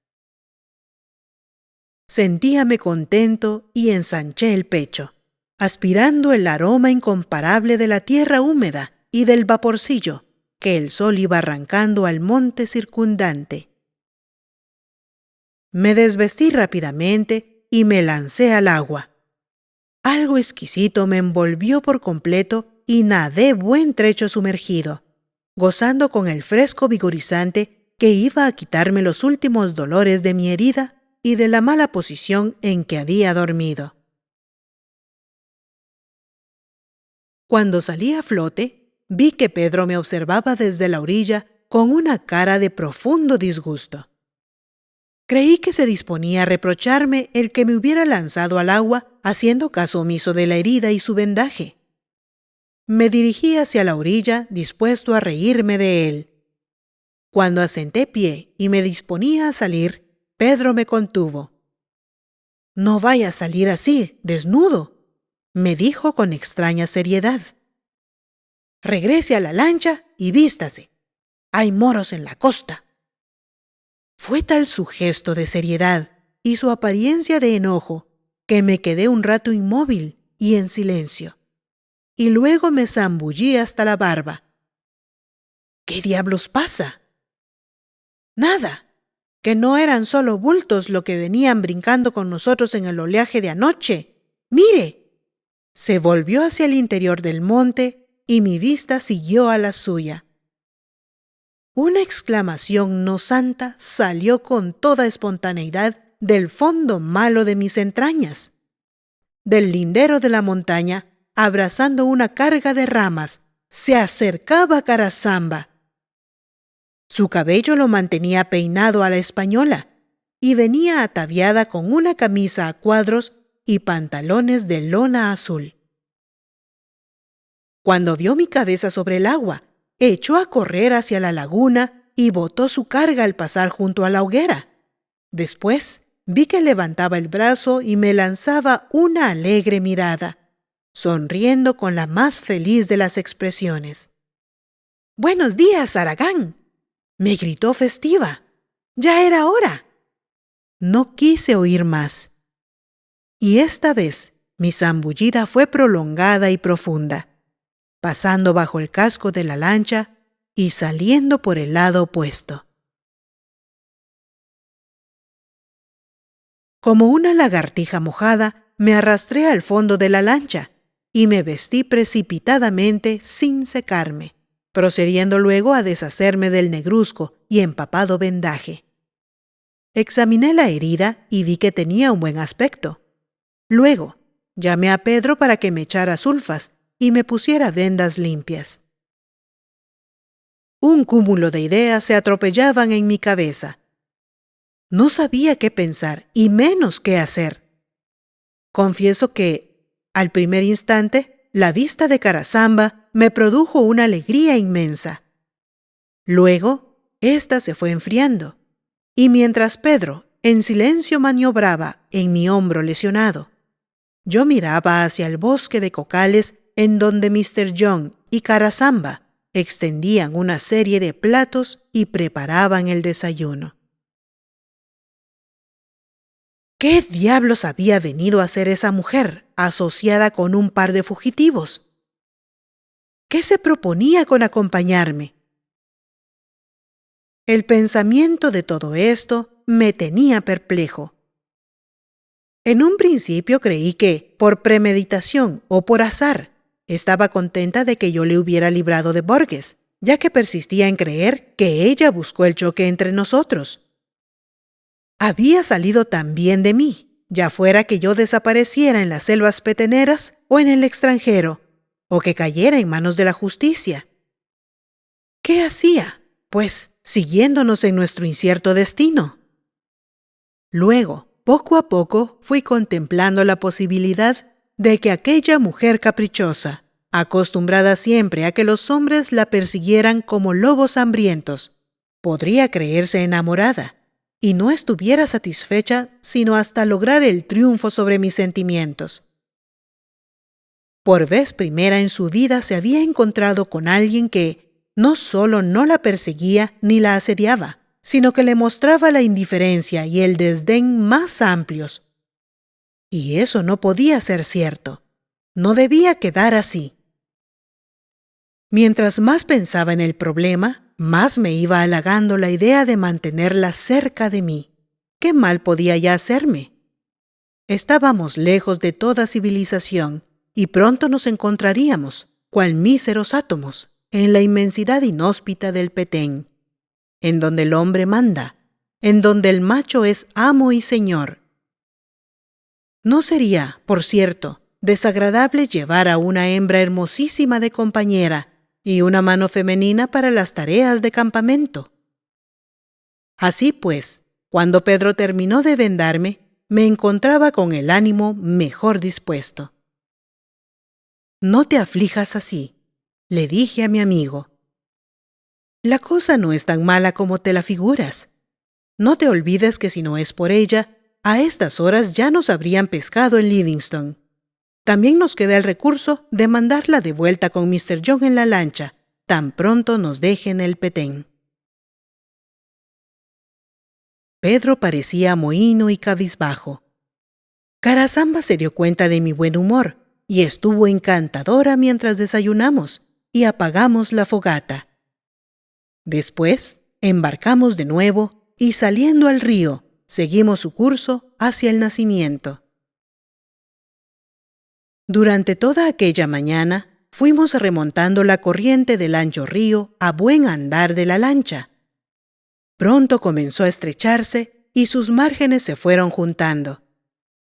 A: Sentíame contento y ensanché el pecho, aspirando el aroma incomparable de la tierra húmeda y del vaporcillo que el sol iba arrancando al monte circundante. Me desvestí rápidamente y me lancé al agua. Algo exquisito me envolvió por completo y nadé buen trecho sumergido, gozando con el fresco vigorizante que iba a quitarme los últimos dolores de mi herida y de la mala posición en que había dormido. Cuando salí a flote, vi que Pedro me observaba desde la orilla con una cara de profundo disgusto. Creí que se disponía a reprocharme el que me hubiera lanzado al agua haciendo caso omiso de la herida y su vendaje. Me dirigí hacia la orilla dispuesto a reírme de él. Cuando asenté pie y me disponía a salir, Pedro me contuvo. No vaya a salir así, desnudo, me dijo con extraña seriedad. Regrese a la lancha y vístase. Hay moros en la costa. Fue tal su gesto de seriedad y su apariencia de enojo que me quedé un rato inmóvil y en silencio. Y luego me zambullí hasta la barba. ¿Qué diablos pasa? Nada, que no eran solo bultos lo que venían brincando con nosotros en el oleaje de anoche. ¡Mire! Se volvió hacia el interior del monte y mi vista siguió a la suya. Una exclamación no santa salió con toda espontaneidad del fondo malo de mis entrañas. Del lindero de la montaña, abrazando una carga de ramas, se acercaba Carasamba. Su cabello lo mantenía peinado a la española y venía ataviada con una camisa a cuadros y pantalones de lona azul. Cuando vio mi cabeza sobre el agua, echó a correr hacia la laguna y botó su carga al pasar junto a la hoguera. Después vi que levantaba el brazo y me lanzaba una alegre mirada, sonriendo con la más feliz de las expresiones. «¡Buenos días, Aragán!», me gritó festiva. «¡Ya era hora!». No quise oír más. Y esta vez mi zambullida fue prolongada y profunda, pasando bajo el casco de la lancha y saliendo por el lado opuesto. Como una lagartija mojada, me arrastré al fondo de la lancha y me vestí precipitadamente sin secarme, procediendo luego a deshacerme del negruzco y empapado vendaje. Examiné la herida y vi que tenía un buen aspecto. Luego, llamé a Pedro para que me echara sulfas y me pusiera vendas limpias. Un cúmulo de ideas se atropellaban en mi cabeza. No sabía qué pensar y menos qué hacer. Confieso que, al primer instante, la vista de Carasamba me produjo una alegría inmensa. Luego, ésta se fue enfriando, y mientras Pedro, en silencio, maniobraba en mi hombro lesionado, yo miraba hacia el bosque de cocales en donde Mr. John y Carasamba extendían una serie de platos y preparaban el desayuno. ¿Qué diablos había venido a hacer esa mujer asociada con un par de fugitivos? ¿Qué se proponía con acompañarme? El pensamiento de todo esto me tenía perplejo. En un principio creí que, por premeditación o por azar, estaba contenta de que yo le hubiera librado de Borges, ya que persistía en creer que ella buscó el choque entre nosotros. Había salido tan bien de mí, ya fuera que yo desapareciera en las selvas peteneras o en el extranjero, o que cayera en manos de la justicia. ¿Qué hacía, pues, siguiéndonos en nuestro incierto destino? Luego, poco a poco, fui contemplando la posibilidad de que aquella mujer caprichosa, acostumbrada siempre a que los hombres la persiguieran como lobos hambrientos, podría creerse enamorada y no estuviera satisfecha sino hasta lograr el triunfo sobre mis sentimientos. Por vez primera en su vida se había encontrado con alguien que no solo no la perseguía ni la asediaba, sino que le mostraba la indiferencia y el desdén más amplios. Y eso no podía ser cierto. No debía quedar así. Mientras más pensaba en el problema, más me iba halagando la idea de mantenerla cerca de mí. ¿Qué mal podía ya hacerme? Estábamos lejos de toda civilización y pronto nos encontraríamos, cual míseros átomos, en la inmensidad inhóspita del Petén, en donde el hombre manda, en donde el macho es amo y señor. No sería, por cierto, desagradable llevar a una hembra hermosísima de compañera y una mano femenina para las tareas de campamento. Así pues, cuando Pedro terminó de vendarme, me encontraba con el ánimo mejor dispuesto. «No te aflijas así», le dije a mi amigo. «La cosa no es tan mala como te la figuras. No te olvides que si no es por ella, a estas horas ya nos habrían pescado en Livingston. También nos queda el recurso de mandarla de vuelta con Mr. John en la lancha, tan pronto nos dejen el Petén. Pedro parecía mohíno y cabizbajo. Carasamba se dio cuenta de mi buen humor y estuvo encantadora mientras desayunamos y apagamos la fogata. Después, embarcamos de nuevo y saliendo al río, seguimos su curso hacia el nacimiento. Durante toda aquella mañana, fuimos remontando la corriente del ancho río a buen andar de la lancha. Pronto comenzó a estrecharse y sus márgenes se fueron juntando.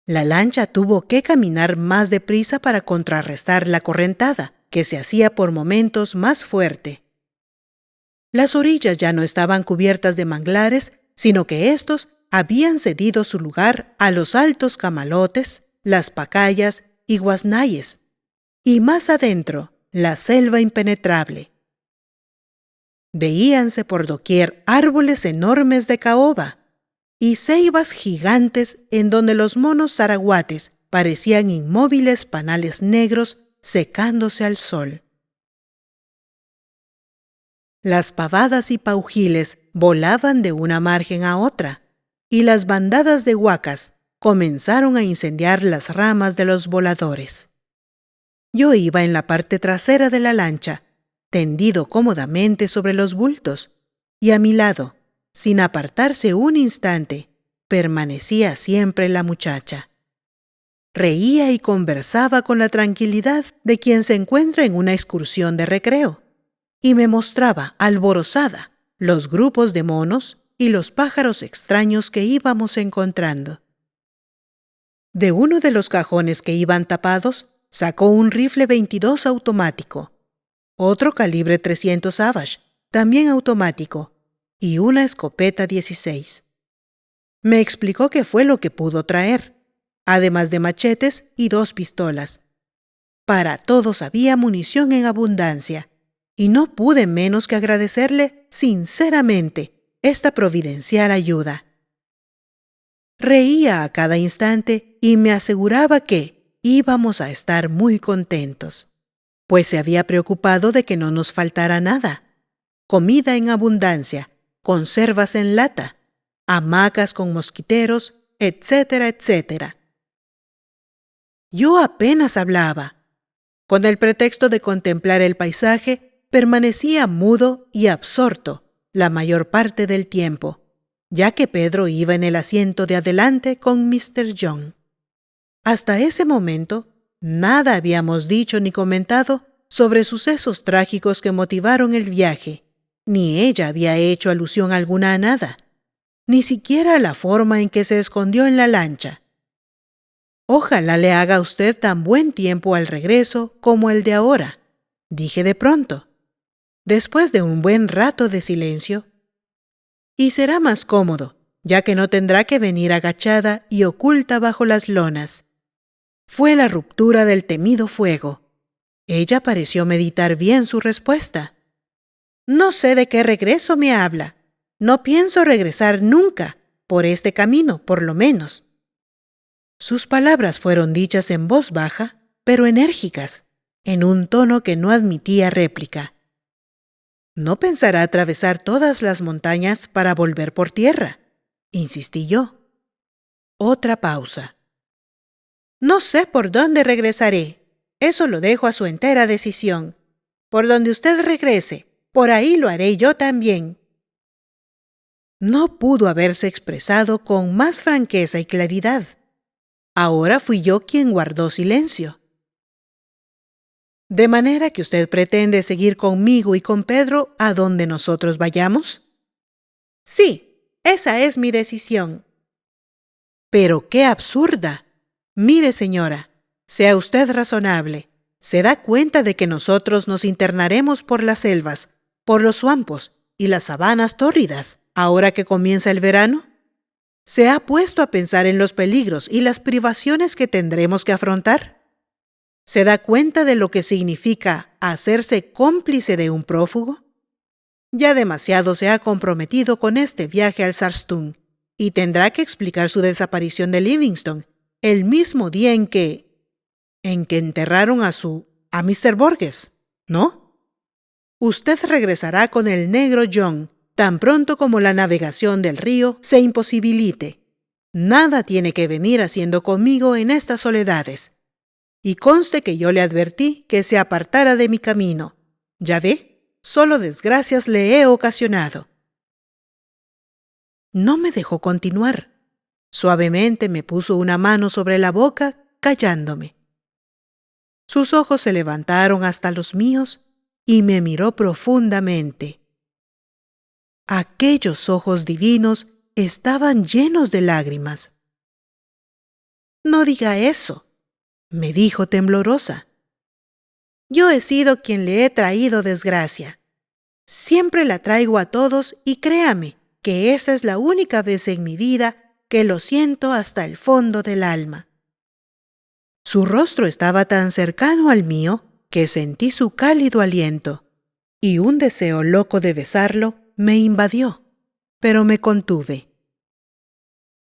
A: La lancha tuvo que caminar más deprisa para contrarrestar la correntada, que se hacía por momentos más fuerte. Las orillas ya no estaban cubiertas de manglares, sino que éstos habían cedido su lugar a los altos camalotes, las pacayas y guaznayes, y más adentro, la selva impenetrable. Veíanse por doquier árboles enormes de caoba y ceibas gigantes en donde los monos zaraguates parecían inmóviles panales negros secándose al sol. Las pavadas y paujiles volaban de una margen a otra, y las bandadas de huacas comenzaron a incendiar las ramas de los voladores. Yo iba en la parte trasera de la lancha, tendido cómodamente sobre los bultos, y a mi lado, sin apartarse un instante, permanecía siempre la muchacha. Reía y conversaba con la tranquilidad de quien se encuentra en una excursión de recreo, y me mostraba, alborozada, los grupos de monos y los pájaros extraños que íbamos encontrando. De uno de los cajones que iban tapados, sacó un rifle 22 automático, otro calibre 300 Savage, también automático, y una escopeta 16. Me explicó qué fue lo que pudo traer, además de machetes y 2 pistolas. Para todos había munición en abundancia, y no pude menos que agradecerle sinceramente esta providencial ayuda. Reía a cada instante y me aseguraba que íbamos a estar muy contentos, pues se había preocupado de que no nos faltara nada. Comida en abundancia, conservas en lata, hamacas con mosquiteros, etcétera, etcétera. Yo apenas hablaba. Con el pretexto de contemplar el paisaje, permanecía mudo y absorto la mayor parte del tiempo, ya que Pedro iba en el asiento de adelante con Mr. John. Hasta ese momento, nada habíamos dicho ni comentado sobre sucesos trágicos que motivaron el viaje, ni ella había hecho alusión alguna a nada, ni siquiera a la forma en que se escondió en la lancha. Ojalá le haga a usted tan buen tiempo al regreso como el de ahora, dije de pronto, después de un buen rato de silencio. Y será más cómodo, ya que no tendrá que venir agachada y oculta bajo las lonas. Fue la ruptura del temido fuego. Ella pareció meditar bien su respuesta. No sé de qué regreso me habla. No pienso regresar nunca, por este camino, por lo menos. Sus palabras fueron dichas en voz baja, pero enérgicas, en un tono que no admitía réplica. No pensará atravesar todas las montañas para volver por tierra, insistí yo. Otra pausa. No sé por dónde regresaré. Eso lo dejo a su entera decisión. Por donde usted regrese, por ahí lo haré yo también. No pudo haberse expresado con más franqueza y claridad. Ahora fui yo quien guardó silencio. ¿De manera que usted pretende seguir conmigo y con Pedro a donde nosotros vayamos? Sí, esa es mi decisión. Pero qué absurda. Mire, señora, sea usted razonable. ¿Se da cuenta de que nosotros nos internaremos por las selvas, por los suampos y las sabanas tórridas, ahora que comienza el verano? ¿Se ha puesto a pensar en los peligros y las privaciones que tendremos que afrontar? ¿Se da cuenta de lo que significa hacerse cómplice de un prófugo? Ya demasiado se ha comprometido con este viaje al Sarstún, y tendrá que explicar su desaparición de Livingston el mismo día en que enterraron a Mr. Borges, ¿no? Usted regresará con el negro John tan pronto como la navegación del río se imposibilite. Nada tiene que venir haciendo conmigo en estas soledades. Y conste que yo le advertí que se apartara de mi camino. Ya ve, solo desgracias le he ocasionado. No me dejó continuar. Suavemente me puso una mano sobre la boca, callándome. Sus ojos se levantaron hasta los míos y me miró profundamente. Aquellos ojos divinos estaban llenos de lágrimas. «No diga eso», me dijo temblorosa. «Yo he sido quien le he traído desgracia. Siempre la traigo a todos y créame que esa es la única vez en mi vida que lo siento hasta el fondo del alma». Su rostro estaba tan cercano al mío que sentí su cálido aliento, y un deseo loco de besarlo me invadió, pero me contuve.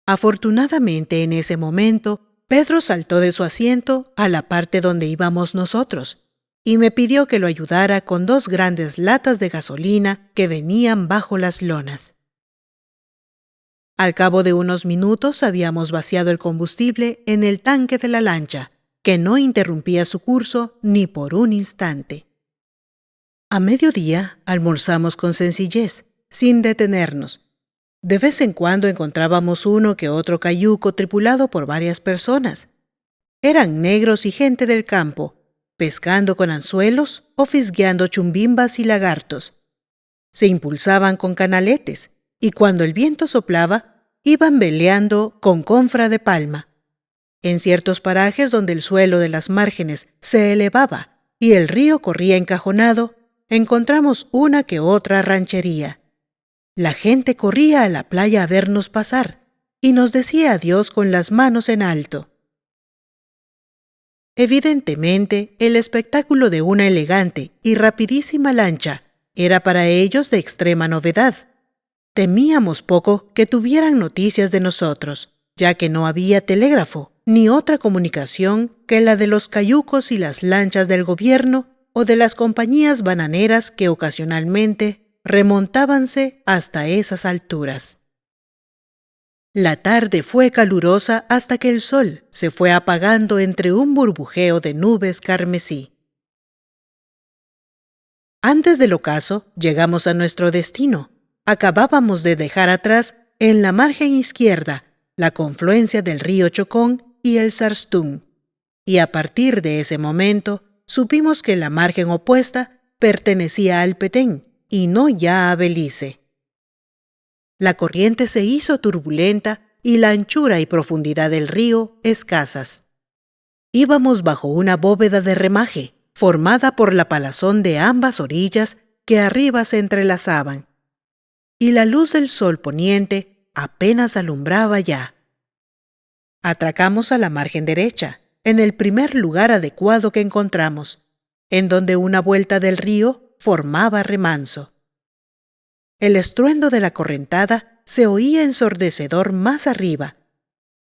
A: Afortunadamente, en ese momento, Pedro saltó de su asiento a la parte donde íbamos nosotros y me pidió que lo ayudara con 2 grandes latas de gasolina que venían bajo las lonas. Al cabo de unos minutos habíamos vaciado el combustible en el tanque de la lancha, que no interrumpía su curso ni por un instante. A mediodía almorzamos con sencillez, sin detenernos. De vez en cuando encontrábamos uno que otro cayuco tripulado por varias personas. Eran negros y gente del campo, pescando con anzuelos o fisgueando chumbimbas y lagartos. Se impulsaban con canaletes y cuando el viento soplaba, iban veleando con confra de palma. En ciertos parajes donde el suelo de las márgenes se elevaba y el río corría encajonado, encontramos una que otra ranchería. La gente corría a la playa a vernos pasar y nos decía adiós con las manos en alto. Evidentemente, el espectáculo de una elegante y rapidísima lancha era para ellos de extrema novedad. Temíamos poco que tuvieran noticias de nosotros, ya que no había telégrafo ni otra comunicación que la de los cayucos y las lanchas del gobierno o de las compañías bananeras que ocasionalmente remontábanse hasta esas alturas. La tarde fue calurosa hasta que el sol se fue apagando entre un burbujeo de nubes carmesí. Antes del ocaso llegamos a nuestro destino. Acabábamos de dejar atrás, en la margen izquierda, la confluencia del río Chocón y el Sarstún, y a partir de ese momento supimos que la margen opuesta pertenecía al Petén y no ya a Belice. La corriente se hizo turbulenta y la anchura y profundidad del río escasas. Íbamos bajo una bóveda de remaje, formada por la palazón de ambas orillas que arriba se entrelazaban, y la luz del sol poniente apenas alumbraba ya. Atracamos a la margen derecha, en el primer lugar adecuado que encontramos, en donde una vuelta del río formaba remanso. El estruendo de la correntada se oía ensordecedor más arriba,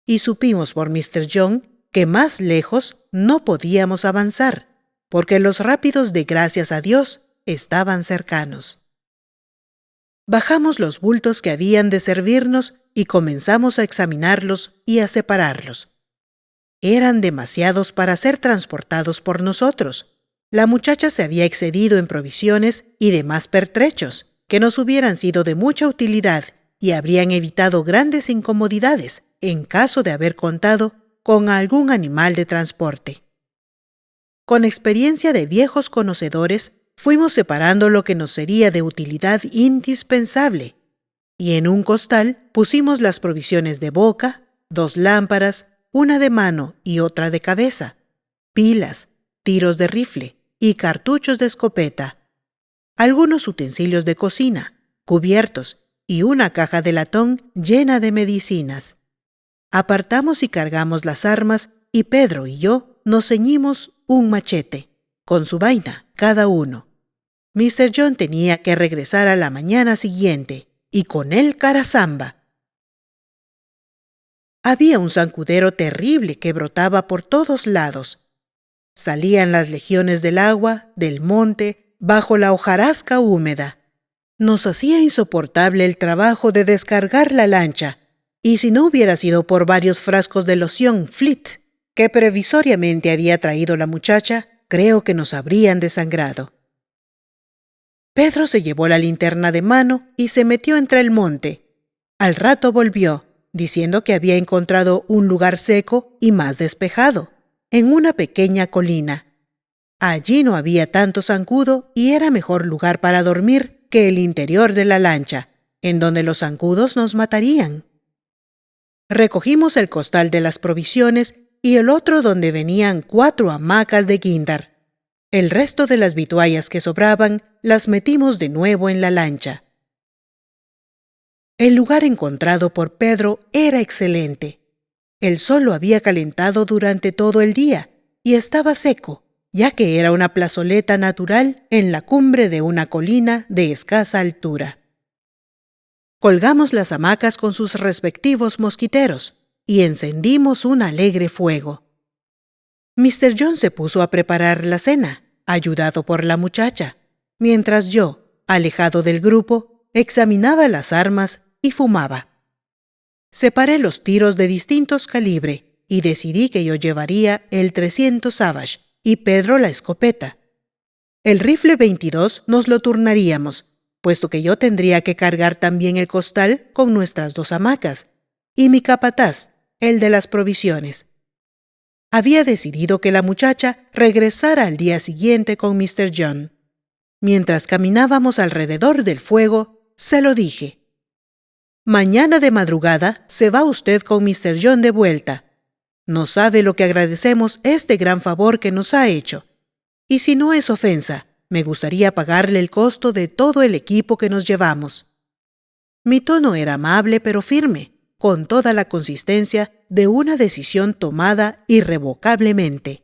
A: y supimos por Mr. John que más lejos no podíamos avanzar, porque los rápidos de gracias a Dios estaban cercanos. Bajamos los bultos que habían de servirnos y comenzamos a examinarlos y a separarlos. Eran demasiados para ser transportados por nosotros. La muchacha se había excedido en provisiones y demás pertrechos, que nos hubieran sido de mucha utilidad y habrían evitado grandes incomodidades en caso de haber contado con algún animal de transporte. Con experiencia de viejos conocedores, fuimos separando lo que nos sería de utilidad indispensable, y en un costal pusimos las provisiones de boca, 2 lámparas, una de mano y otra de cabeza, pilas, tiros de rifle y cartuchos de escopeta, algunos utensilios de cocina, cubiertos y una caja de latón llena de medicinas. Apartamos y cargamos las armas y Pedro y yo nos ceñimos un machete, con su vaina cada uno. Mr. John tenía que regresar a la mañana siguiente, y con él Carasamba. Había un zancudero terrible que brotaba por todos lados. Salían las legiones del agua, del monte, bajo la hojarasca húmeda. Nos hacía insoportable el trabajo de descargar la lancha, y si no hubiera sido por varios frascos de loción Fleet que previsoriamente había traído la muchacha, creo que nos habrían desangrado. Pedro se llevó la linterna de mano y se metió entre el monte. Al rato volvió, diciendo que había encontrado un lugar seco y más despejado, en una pequeña colina. Allí no había tanto zancudo y era mejor lugar para dormir que el interior de la lancha, en donde los zancudos nos matarían. Recogimos el costal de las provisiones y el otro donde venían 4 hamacas de guindar. El resto de las vituallas que sobraban las metimos de nuevo en la lancha. El lugar encontrado por Pedro era excelente. El sol lo había calentado durante todo el día y estaba seco, ya que era una plazoleta natural en la cumbre de una colina de escasa altura. Colgamos las hamacas con sus respectivos mosquiteros y encendimos un alegre fuego. Mr. John se puso a preparar la cena, ayudado por la muchacha, mientras yo, alejado del grupo, examinaba las armas y fumaba. Separé los tiros de distintos calibre y decidí que yo llevaría el 300 Savage y Pedro la escopeta. El rifle 22 nos lo turnaríamos, puesto que yo tendría que cargar también el costal con nuestras 2 hamacas, y mi capataz, el de las provisiones. Había decidido que la muchacha regresara al día siguiente con Mr. John. Mientras caminábamos alrededor del fuego, se lo dije. Mañana de madrugada se va usted con Mr. John de vuelta. No sabe lo que agradecemos este gran favor que nos ha hecho. Y si no es ofensa, me gustaría pagarle el costo de todo el equipo que nos llevamos. Mi tono era amable pero firme, con toda la consistencia de una decisión tomada irrevocablemente.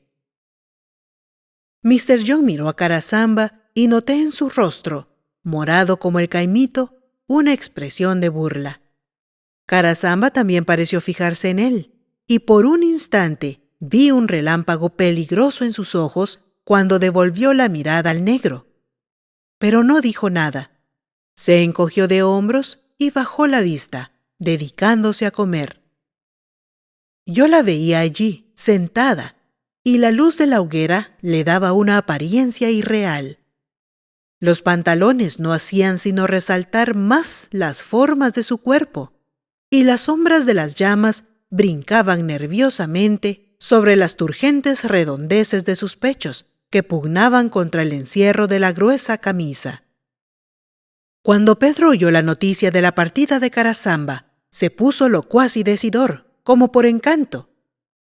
A: Mr. John miró a Carasamba y noté en su rostro, morado como el caimito, una expresión de burla. Carasamba también pareció fijarse en él, y por un instante vi un relámpago peligroso en sus ojos cuando devolvió la mirada al negro. Pero no dijo nada. Se encogió de hombros y bajó la vista, dedicándose a comer. Yo la veía allí, sentada, y la luz de la hoguera le daba una apariencia irreal. Los pantalones no hacían sino resaltar más las formas de su cuerpo, y las sombras de las llamas brincaban nerviosamente sobre las turgentes redondeces de sus pechos, que pugnaban contra el encierro de la gruesa camisa. Cuando Pedro oyó la noticia de la partida de Carasamba, se puso locuaz y decidor, como por encanto.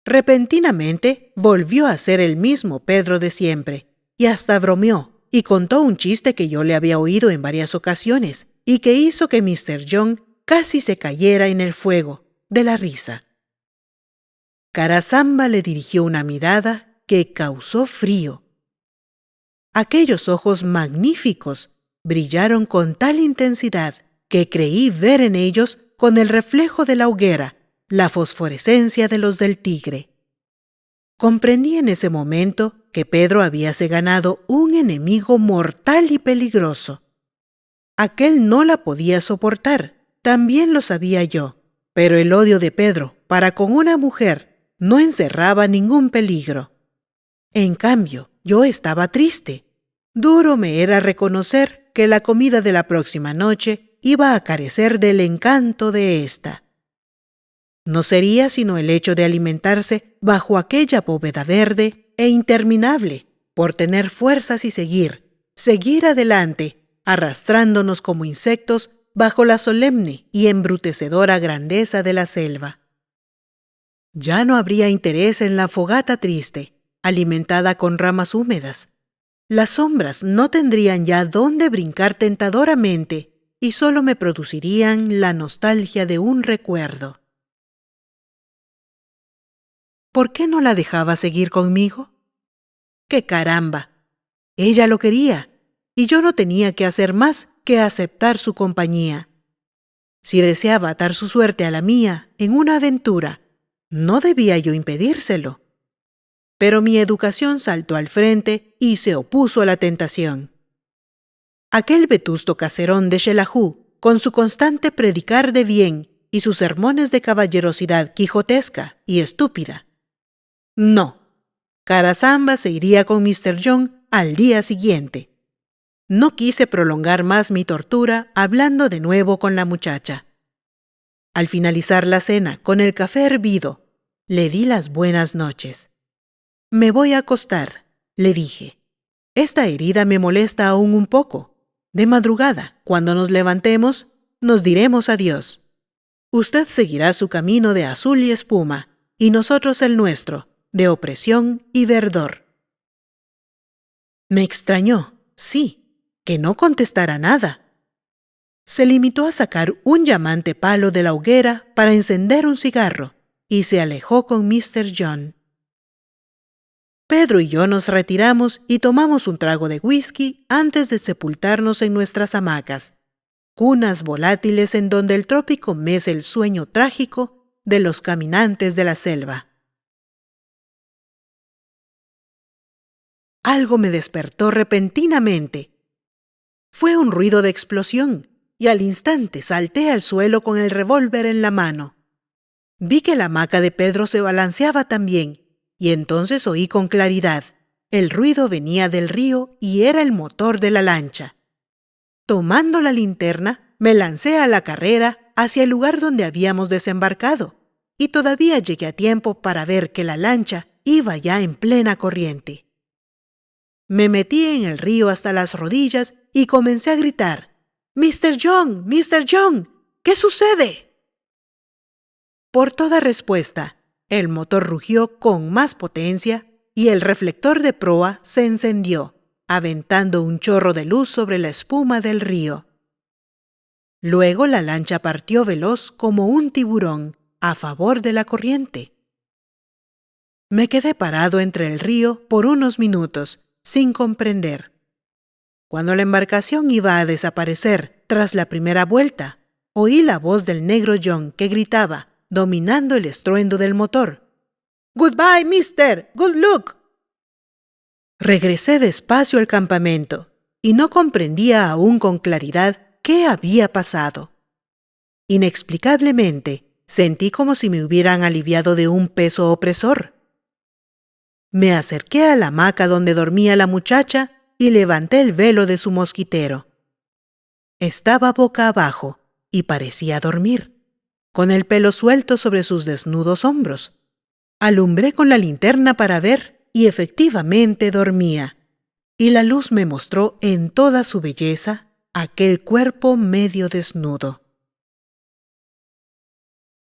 A: Repentinamente volvió a ser el mismo Pedro de siempre, y hasta bromeó, y contó un chiste que yo le había oído en varias ocasiones, y que hizo que Mr. John casi se cayera en el fuego, de la risa. Carasamba le dirigió una mirada que causó frío. Aquellos ojos magníficos brillaron con tal intensidad que creí ver en ellos, con el reflejo de la hoguera, la fosforescencia de los del tigre. Comprendí en ese momento que Pedro habíase ganado un enemigo mortal y peligroso. Aquel no la podía soportar, también lo sabía yo, pero el odio de Pedro para con una mujer no encerraba ningún peligro. En cambio, yo estaba triste. Duro me era reconocer que la comida de la próxima noche iba a carecer del encanto de ésta. No sería sino el hecho de alimentarse bajo aquella bóveda verde e interminable, por tener fuerzas y seguir adelante, arrastrándonos como insectos bajo la solemne y embrutecedora grandeza de la selva. Ya no habría interés en la fogata triste, alimentada con ramas húmedas. Las sombras no tendrían ya dónde brincar tentadoramente y solo me producirían la nostalgia de un recuerdo. ¿Por qué no la dejaba seguir conmigo? ¡Qué caramba! Ella lo quería, y yo no tenía que hacer más que aceptar su compañía. Si deseaba atar su suerte a la mía en una aventura, no debía yo impedírselo. Pero mi educación saltó al frente y se opuso a la tentación. Aquel vetusto caserón de Xelajú, con su constante predicar de bien y sus sermones de caballerosidad quijotesca y estúpida. No, Carasamba se iría con Mr. John al día siguiente. No quise prolongar más mi tortura hablando de nuevo con la muchacha. Al finalizar la cena con el café hervido, le di las buenas noches. «Me voy a acostar», le dije. «Esta herida me molesta aún un poco. De madrugada, cuando nos levantemos, nos diremos adiós. Usted seguirá su camino de azul y espuma, y nosotros el nuestro, de opresión y verdor». Me extrañó, sí, que no contestara nada. Se limitó a sacar un llamante palo de la hoguera para encender un cigarro y se alejó con Mr. John. Pedro y yo nos retiramos y tomamos un trago de whisky antes de sepultarnos en nuestras hamacas, cunas volátiles en donde el trópico mece el sueño trágico de los caminantes de la selva. Algo me despertó repentinamente. Fue un ruido de explosión y al instante salté al suelo con el revólver en la mano. Vi que la hamaca de Pedro se balanceaba también y entonces oí con claridad. El ruido venía del río y era el motor de la lancha. Tomando la linterna, me lancé a la carrera hacia el lugar donde habíamos desembarcado y todavía llegué a tiempo para ver que la lancha iba ya en plena corriente. Me metí en el río hasta las rodillas y comencé a gritar: «¡Mr. John! ¡Mr. John! ¿Qué sucede?». Por toda respuesta, el motor rugió con más potencia y el reflector de proa se encendió, aventando un chorro de luz sobre la espuma del río. Luego la lancha partió veloz como un tiburón a favor de la corriente. Me quedé parado entre el río por unos minutos, sin comprender. Cuando la embarcación iba a desaparecer tras la primera vuelta, oí la voz del negro John que gritaba, dominando el estruendo del motor: «Goodbye, mister. Good luck». Regresé despacio al campamento y no comprendía aún con claridad qué había pasado. Inexplicablemente, sentí como si me hubieran aliviado de un peso opresor. Me acerqué a la hamaca donde dormía la muchacha y levanté el velo de su mosquitero. Estaba boca abajo y parecía dormir, con el pelo suelto sobre sus desnudos hombros. Alumbré con la linterna para ver y efectivamente dormía, y la luz me mostró en toda su belleza aquel cuerpo medio desnudo.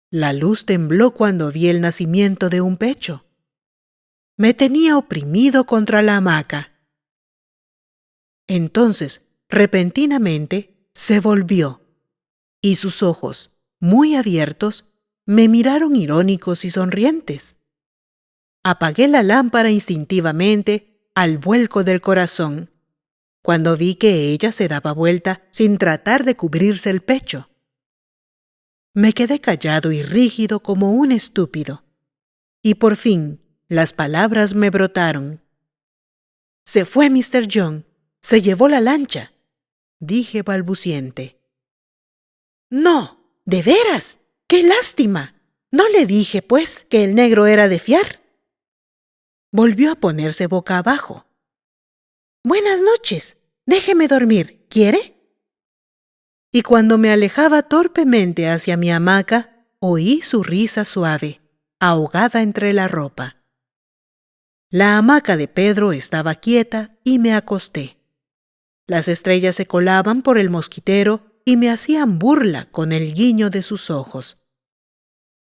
A: La luz tembló cuando vi el nacimiento de un pecho. Me tenía oprimido contra la hamaca. Entonces, repentinamente, se volvió, y sus ojos, muy abiertos, me miraron irónicos y sonrientes. Apagué la lámpara instintivamente al vuelco del corazón, cuando vi que ella se daba vuelta sin tratar de cubrirse el pecho. Me quedé callado y rígido como un estúpido, y por fin las palabras me brotaron. «Se fue Mr. John, se llevó la lancha», dije balbuciente. «No, ¿de veras? ¡Qué lástima! ¿No le dije, pues, que el negro era de fiar?». Volvió a ponerse boca abajo. «Buenas noches. Déjeme dormir. ¿Quiere?». Y cuando me alejaba torpemente hacia mi hamaca, oí su risa suave, ahogada entre la ropa. La hamaca de Pedro estaba quieta y me acosté. Las estrellas se colaban por el mosquitero y me hacían burla con el guiño de sus ojos.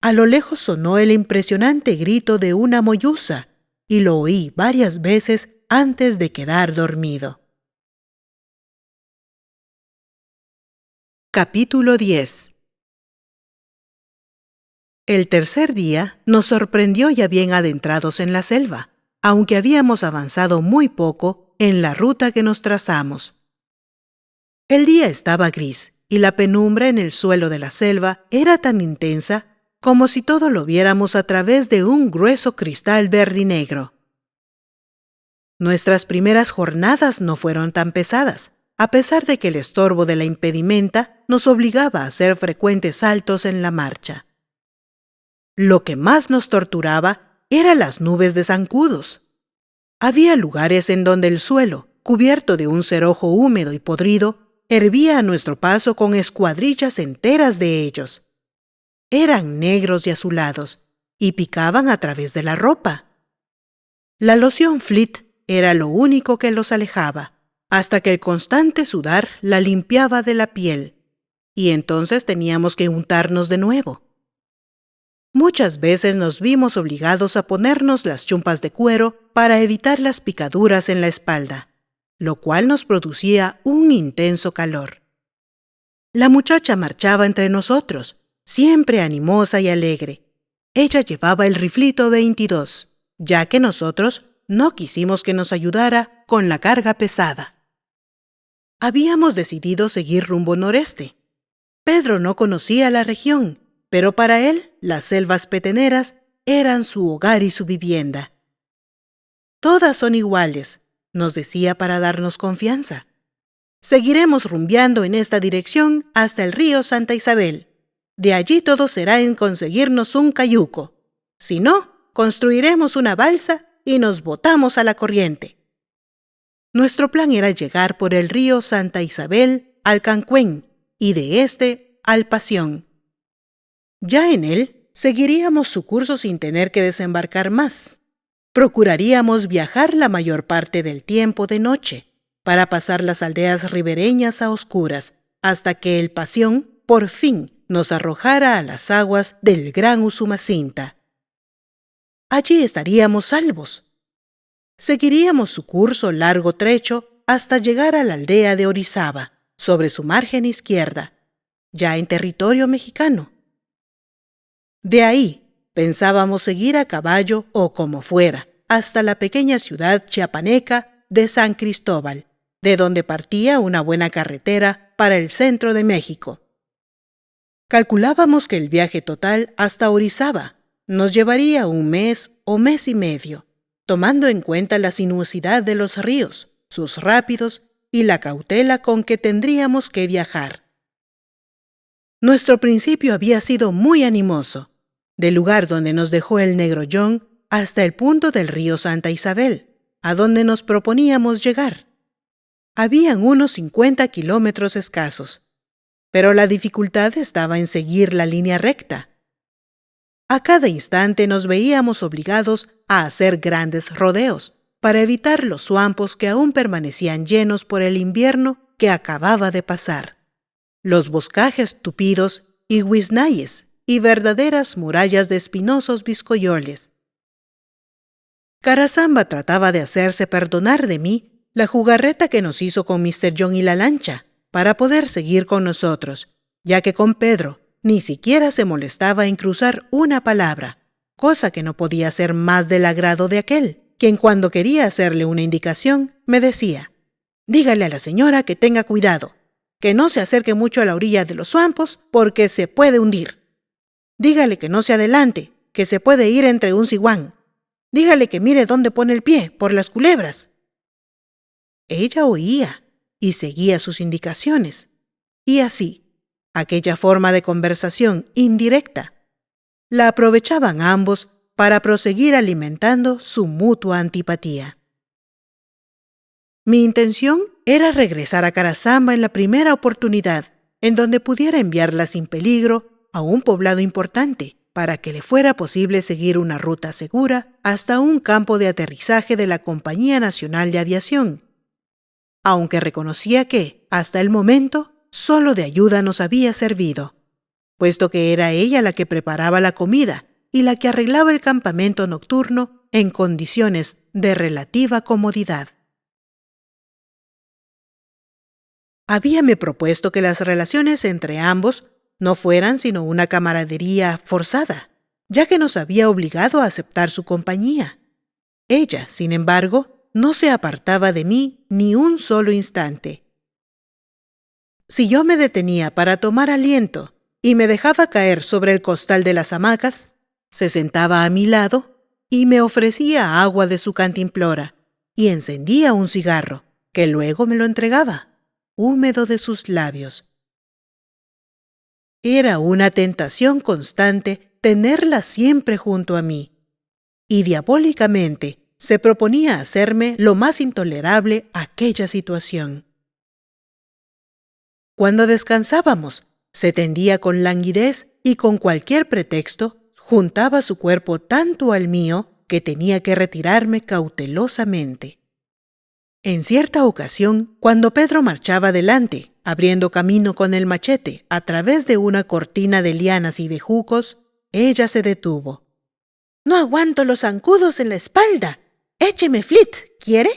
A: A lo lejos sonó el impresionante grito de una molluza y lo oí varias veces antes de quedar dormido. Capítulo 10. El tercer día nos sorprendió ya bien adentrados en la selva, aunque habíamos avanzado muy poco en la ruta que nos trazamos. El día estaba gris y la penumbra en el suelo de la selva era tan intensa como si todo lo viéramos a través de un grueso cristal verde y negro. Nuestras primeras jornadas no fueron tan pesadas, a pesar de que el estorbo de la impedimenta nos obligaba a hacer frecuentes saltos en la marcha. Lo que más nos torturaba eran las nubes de zancudos. Había lugares en donde el suelo, cubierto de un cerojo húmedo y podrido, hervía a nuestro paso con escuadrillas enteras de ellos. Eran negros y azulados, y picaban a través de la ropa. La loción Fleet era lo único que los alejaba, hasta que el constante sudar la limpiaba de la piel, y entonces teníamos que untarnos de nuevo. Muchas veces nos vimos obligados a ponernos las chumpas de cuero para evitar las picaduras en la espalda, lo cual nos producía un intenso calor. La muchacha marchaba entre nosotros, siempre animosa y alegre. Ella llevaba el riflito 22, ya que nosotros no quisimos que nos ayudara con la carga pesada. Habíamos decidido seguir rumbo noreste. Pedro no conocía la región, pero para él las selvas peteneras eran su hogar y su vivienda. Todas son iguales, nos decía para darnos confianza. Seguiremos rumbeando en esta dirección hasta el río Santa Isabel. De allí todo será en conseguirnos un cayuco. Si no, construiremos una balsa y nos botamos a la corriente. Nuestro plan era llegar por el río Santa Isabel al Cancuén y de este al Pasión. Ya en él seguiríamos su curso sin tener que desembarcar más. Procuraríamos viajar la mayor parte del tiempo de noche, para pasar las aldeas ribereñas a oscuras, hasta que el Pasión, por fin, nos arrojara a las aguas del gran Usumacinta. Allí estaríamos salvos. Seguiríamos su curso largo trecho hasta llegar a la aldea de Orizaba, sobre su margen izquierda, ya en territorio mexicano. De ahí pensábamos seguir a caballo o como fuera, hasta la pequeña ciudad chiapaneca de San Cristóbal, de donde partía una buena carretera para el centro de México. Calculábamos que el viaje total hasta Orizaba nos llevaría un mes o mes y medio, tomando en cuenta la sinuosidad de los ríos, sus rápidos y la cautela con que tendríamos que viajar. Nuestro principio había sido muy animoso, del lugar donde nos dejó el negro John hasta el punto del río Santa Isabel, a donde nos proponíamos llegar. Habían unos 50 kilómetros escasos, pero la dificultad estaba en seguir la línea recta. A cada instante nos veíamos obligados a hacer grandes rodeos para evitar los suampos que aún permanecían llenos por el invierno que acababa de pasar, los boscajes tupidos y güiznayes y verdaderas murallas de espinosos bizcoyoles. Carasamba trataba de hacerse perdonar de mí la jugarreta que nos hizo con Mr. John y la lancha para poder seguir con nosotros, ya que con Pedro ni siquiera se molestaba en cruzar una palabra, cosa que no podía ser más del agrado de aquel, quien cuando quería hacerle una indicación me decía: «Dígale a la señora que tenga cuidado, que no se acerque mucho a la orilla de los suampos porque se puede hundir. Dígale que no se adelante, que se puede ir entre un ciguán. Dígale que mire dónde pone el pie, por las culebras». Ella oía y seguía sus indicaciones, y así, aquella forma de conversación indirecta, la aprovechaban ambos para proseguir alimentando su mutua antipatía. Mi intención era regresar a Carasamba en la primera oportunidad, en donde pudiera enviarla sin peligro a un poblado importante, para que le fuera posible seguir una ruta segura hasta un campo de aterrizaje de la Compañía Nacional de Aviación, aunque reconocía que, hasta el momento, solo de ayuda nos había servido, puesto que era ella la que preparaba la comida y la que arreglaba el campamento nocturno en condiciones de relativa comodidad. Habíame propuesto que las relaciones entre ambos no fueran sino una camaradería forzada, ya que nos había obligado a aceptar su compañía. Ella, sin embargo, no se apartaba de mí ni un solo instante. Si yo me detenía para tomar aliento y me dejaba caer sobre el costal de las hamacas, se sentaba a mi lado y me ofrecía agua de su cantimplora y encendía un cigarro, que luego me lo entregaba, húmedo de sus labios. Era una tentación constante tenerla siempre junto a mí, y diabólicamente se proponía hacerme lo más intolerable aquella situación. Cuando descansábamos, se tendía con languidez y con cualquier pretexto juntaba su cuerpo tanto al mío que tenía que retirarme cautelosamente. En cierta ocasión, cuando Pedro marchaba delante, abriendo camino con el machete a través de una cortina de lianas y bejucos, ella se detuvo. «No aguanto los zancudos en la espalda. Écheme flit, ¿quiere?»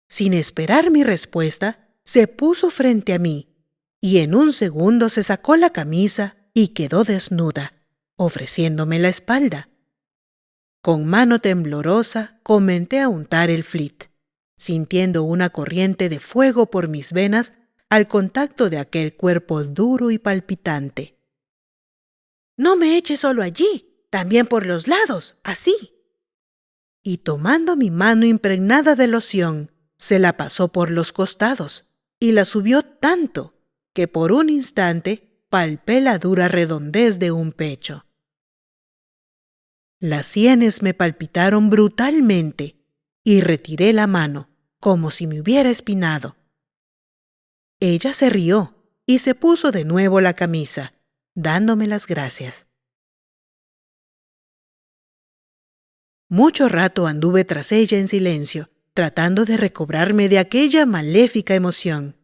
A: Sin esperar mi respuesta, se puso frente a mí y en un segundo se sacó la camisa y quedó desnuda, ofreciéndome la espalda. Con mano temblorosa comencé a untar el flit, sintiendo una corriente de fuego por mis venas al contacto de aquel cuerpo duro y palpitante. «No me eche solo allí, también por los lados, así». Y tomando mi mano impregnada de loción, se la pasó por los costados y la subió tanto que por un instante palpé la dura redondez de un pecho. Las sienes me palpitaron brutalmente y retiré la mano, como si me hubiera espinado. Ella se rió y se puso de nuevo la camisa, dándome las gracias. Mucho rato anduve tras ella en silencio, tratando de recobrarme de aquella maléfica emoción.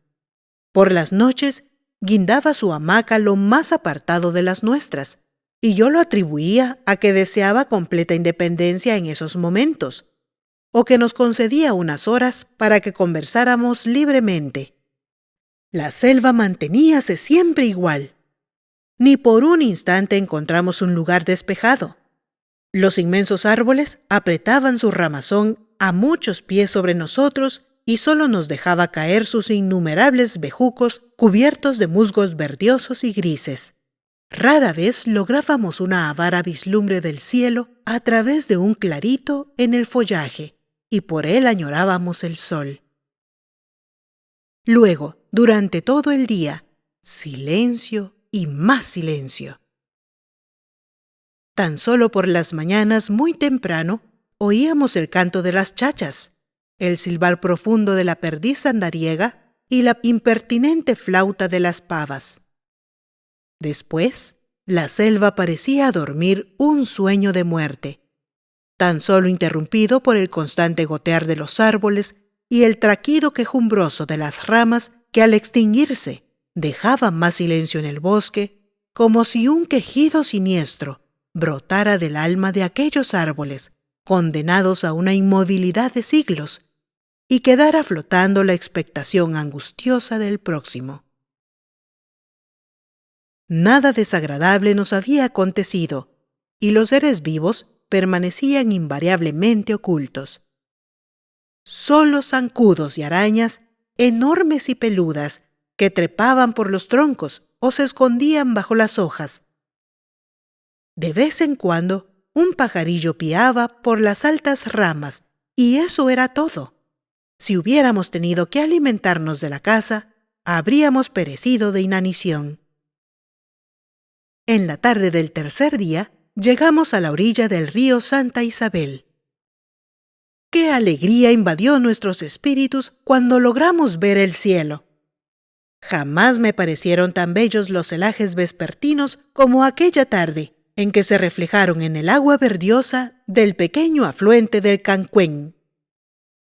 A: Por las noches guindaba su hamaca lo más apartado de las nuestras, y yo lo atribuía a que deseaba completa independencia en esos momentos, o que nos concedía unas horas para que conversáramos libremente. La selva manteníase siempre igual. Ni por un instante encontramos un lugar despejado. Los inmensos árboles apretaban su ramazón a muchos pies sobre nosotros y solo nos dejaba caer sus innumerables bejucos cubiertos de musgos verdiosos y grises. Rara vez lográbamos una avara vislumbre del cielo a través de un clarito en el follaje, y por él añorábamos el sol. Luego, durante todo el día, silencio y más silencio. Tan solo por las mañanas muy temprano oíamos el canto de las chachas, el silbar profundo de la perdiz andariega y la impertinente flauta de las pavas. Después, la selva parecía dormir un sueño de muerte, tan solo interrumpido por el constante gotear de los árboles y el traquido quejumbroso de las ramas que al extinguirse dejaban más silencio en el bosque, como si un quejido siniestro brotara del alma de aquellos árboles condenados a una inmovilidad de siglos y quedara flotando la expectación angustiosa del próximo. Nada desagradable nos había acontecido y los seres vivos permanecían invariablemente ocultos. Solo zancudos y arañas, enormes y peludas, que trepaban por los troncos o se escondían bajo las hojas. De vez en cuando, un pajarillo piaba por las altas ramas, y eso era todo. Si hubiéramos tenido que alimentarnos de la caza, habríamos perecido de inanición. En la tarde del tercer día, llegamos a la orilla del río Santa Isabel. ¡Qué alegría invadió nuestros espíritus cuando logramos ver el cielo! Jamás me parecieron tan bellos los celajes vespertinos como aquella tarde, en que se reflejaron en el agua verdiosa del pequeño afluente del Cancuén.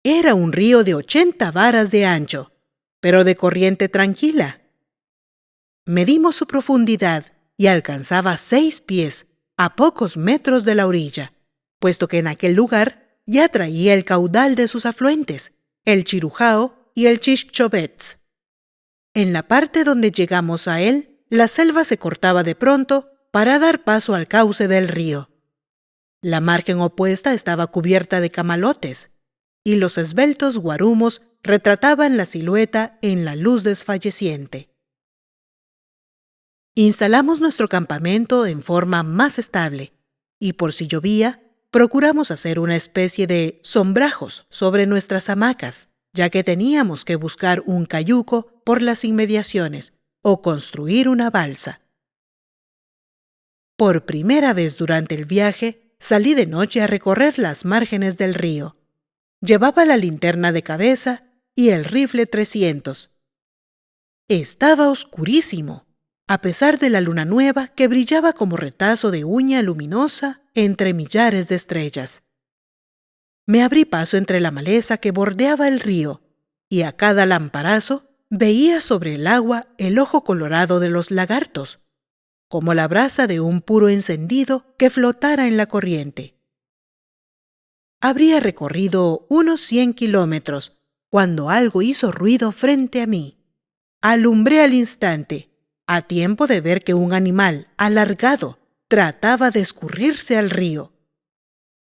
A: Era un río de 80 varas de ancho, pero de corriente tranquila. Medimos su profundidad y alcanzaba 6 pies a pocos metros de la orilla, puesto que en aquel lugar ya traía el caudal de sus afluentes, el Chirujao y el Chischovets. En la parte donde llegamos a él, la selva se cortaba de pronto para dar paso al cauce del río. La margen opuesta estaba cubierta de camalotes, y los esbeltos guarumos retrataban la silueta en la luz desfalleciente. Instalamos nuestro campamento en forma más estable y por si llovía, procuramos hacer una especie de sombrajos sobre nuestras hamacas, ya que teníamos que buscar un cayuco por las inmediaciones o construir una balsa. Por primera vez durante el viaje, salí de noche a recorrer las márgenes del río. Llevaba la linterna de cabeza y el rifle 300. Estaba oscurísimo, a pesar de la luna nueva que brillaba como retazo de uña luminosa entre millares de estrellas. Me abrí paso entre la maleza que bordeaba el río, y a cada lamparazo veía sobre el agua el ojo colorado de los lagartos, como la brasa de un puro encendido que flotara en la corriente. Habría recorrido unos 100 kilómetros cuando algo hizo ruido frente a mí. Alumbré al instante, a tiempo de ver que un animal alargado trataba de escurrirse al río.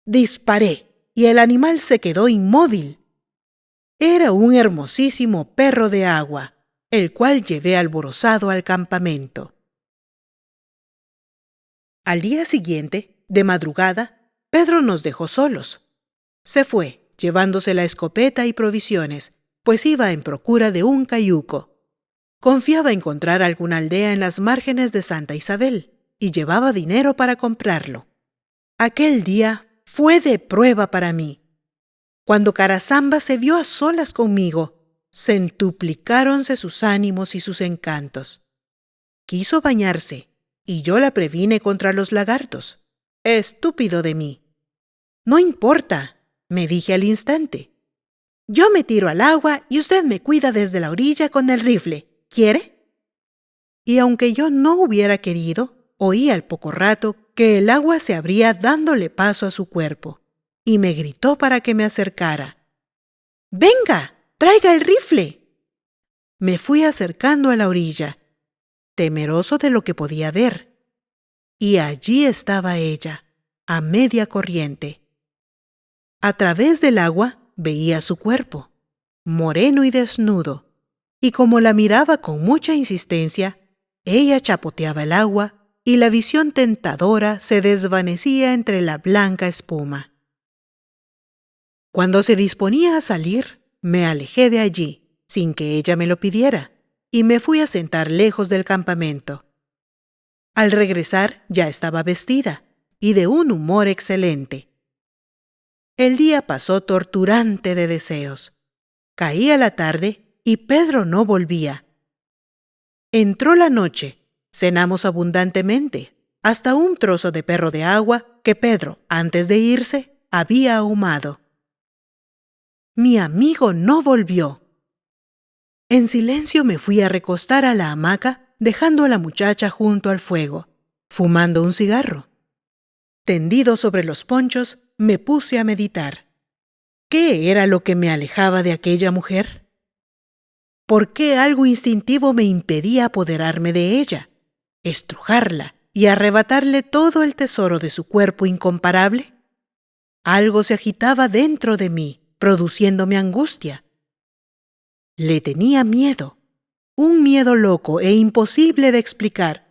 A: Disparé y el animal se quedó inmóvil. Era un hermosísimo perro de agua, el cual llevé alborozado al campamento. Al día siguiente, de madrugada, Pedro nos dejó solos. Se fue, llevándose la escopeta y provisiones, pues iba en procura de un cayuco. Confiaba encontrar alguna aldea en las márgenes de Santa Isabel y llevaba dinero para comprarlo. Aquel día fue de prueba para mí. Cuando Carasamba se vio a solas conmigo, centuplicáronse sus ánimos y sus encantos. Quiso bañarse, y yo la previne contra los lagartos. Estúpido de mí. No importa, me dije al instante. Yo me tiro al agua y usted me cuida desde la orilla con el rifle. ¿Quiere? Y aunque yo no hubiera querido, oí al poco rato que el agua se abría dándole paso a su cuerpo, y me gritó para que me acercara. ¡Venga! ¡Traiga el rifle! Me fui acercando a la orilla, temeroso de lo que podía ver. Y allí estaba ella, a media corriente. A través del agua veía su cuerpo, moreno y desnudo, y como la miraba con mucha insistencia, ella chapoteaba el agua y la visión tentadora se desvanecía entre la blanca espuma. Cuando se disponía a salir, me alejé de allí, sin que ella me lo pidiera, y me fui a sentar lejos del campamento. Al regresar ya estaba vestida y de un humor excelente. El día pasó torturante de deseos. Caía la tarde y Pedro no volvía. Entró la noche, cenamos abundantemente, hasta un trozo de perro de agua que Pedro, antes de irse, había ahumado. Mi amigo no volvió. En silencio me fui a recostar a la hamaca, dejando a la muchacha junto al fuego, fumando un cigarro. Tendido sobre los ponchos, me puse a meditar. ¿Qué era lo que me alejaba de aquella mujer? ¿Por qué algo instintivo me impedía apoderarme de ella, estrujarla y arrebatarle todo el tesoro de su cuerpo incomparable? Algo se agitaba dentro de mí, produciéndome angustia. Le tenía miedo, un miedo loco e imposible de explicar.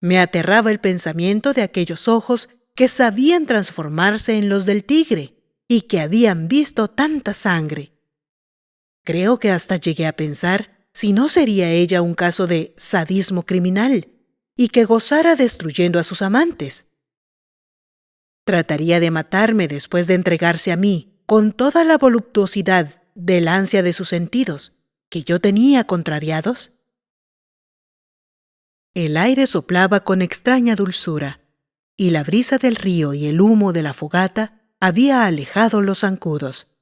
A: Me aterraba el pensamiento de aquellos ojos que sabían transformarse en los del tigre y que habían visto tanta sangre. Creo que hasta llegué a pensar si no sería ella un caso de sadismo criminal y que gozara destruyendo a sus amantes. Trataría de matarme después de entregarse a mí con toda la voluptuosidad del ansia de sus sentidos que yo tenía contrariados. El aire soplaba con extraña dulzura y la brisa del río y el humo de la fogata había alejado los zancudos.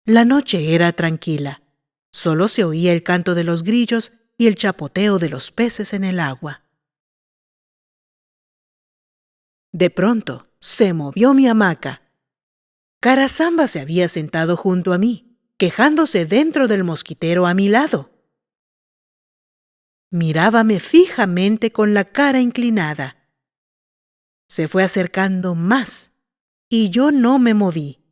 A: La noche era tranquila, solo se oía el canto de los grillos y el chapoteo de los peces en el agua. De pronto se movió mi hamaca. Carasamba se había sentado junto a mí, quejándose dentro del mosquitero a mi lado. Mirábame fijamente con la cara inclinada. Se fue acercando más y yo no me moví.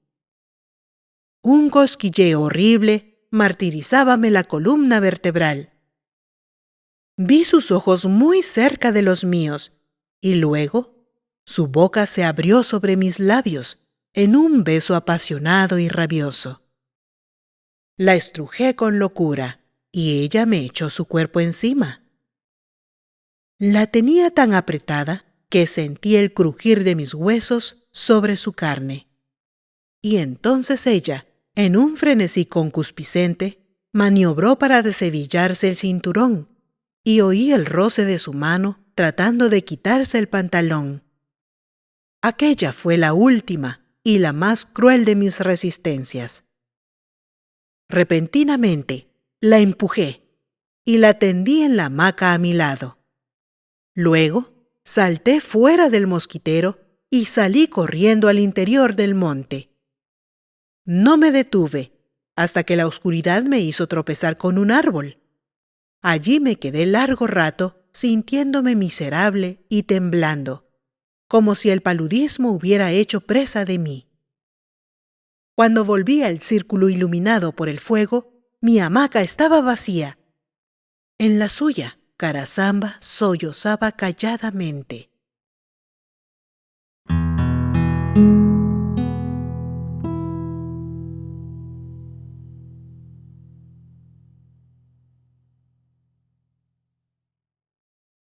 A: Un cosquilleo horrible martirizábame la columna vertebral. Vi sus ojos muy cerca de los míos y luego su boca se abrió sobre mis labios en un beso apasionado y rabioso. La estrujé con locura y ella me echó su cuerpo encima. La tenía tan apretada que sentí el crujir de mis huesos sobre su carne. Y entonces ella, en un frenesí concupiscente, maniobró para deshebillarse el cinturón, y oí el roce de su mano tratando de quitarse el pantalón. Aquella fue la última y la más cruel de mis resistencias. Repentinamente la empujé y la tendí en la hamaca a mi lado. Luego salté fuera del mosquitero y salí corriendo al interior del monte. No me detuve hasta que la oscuridad me hizo tropezar con un árbol. Allí me quedé largo rato sintiéndome miserable y temblando, como si el paludismo hubiera hecho presa de mí. Cuando volví al círculo iluminado por el fuego, mi hamaca estaba vacía. En la suya, Carasamba sollozaba calladamente.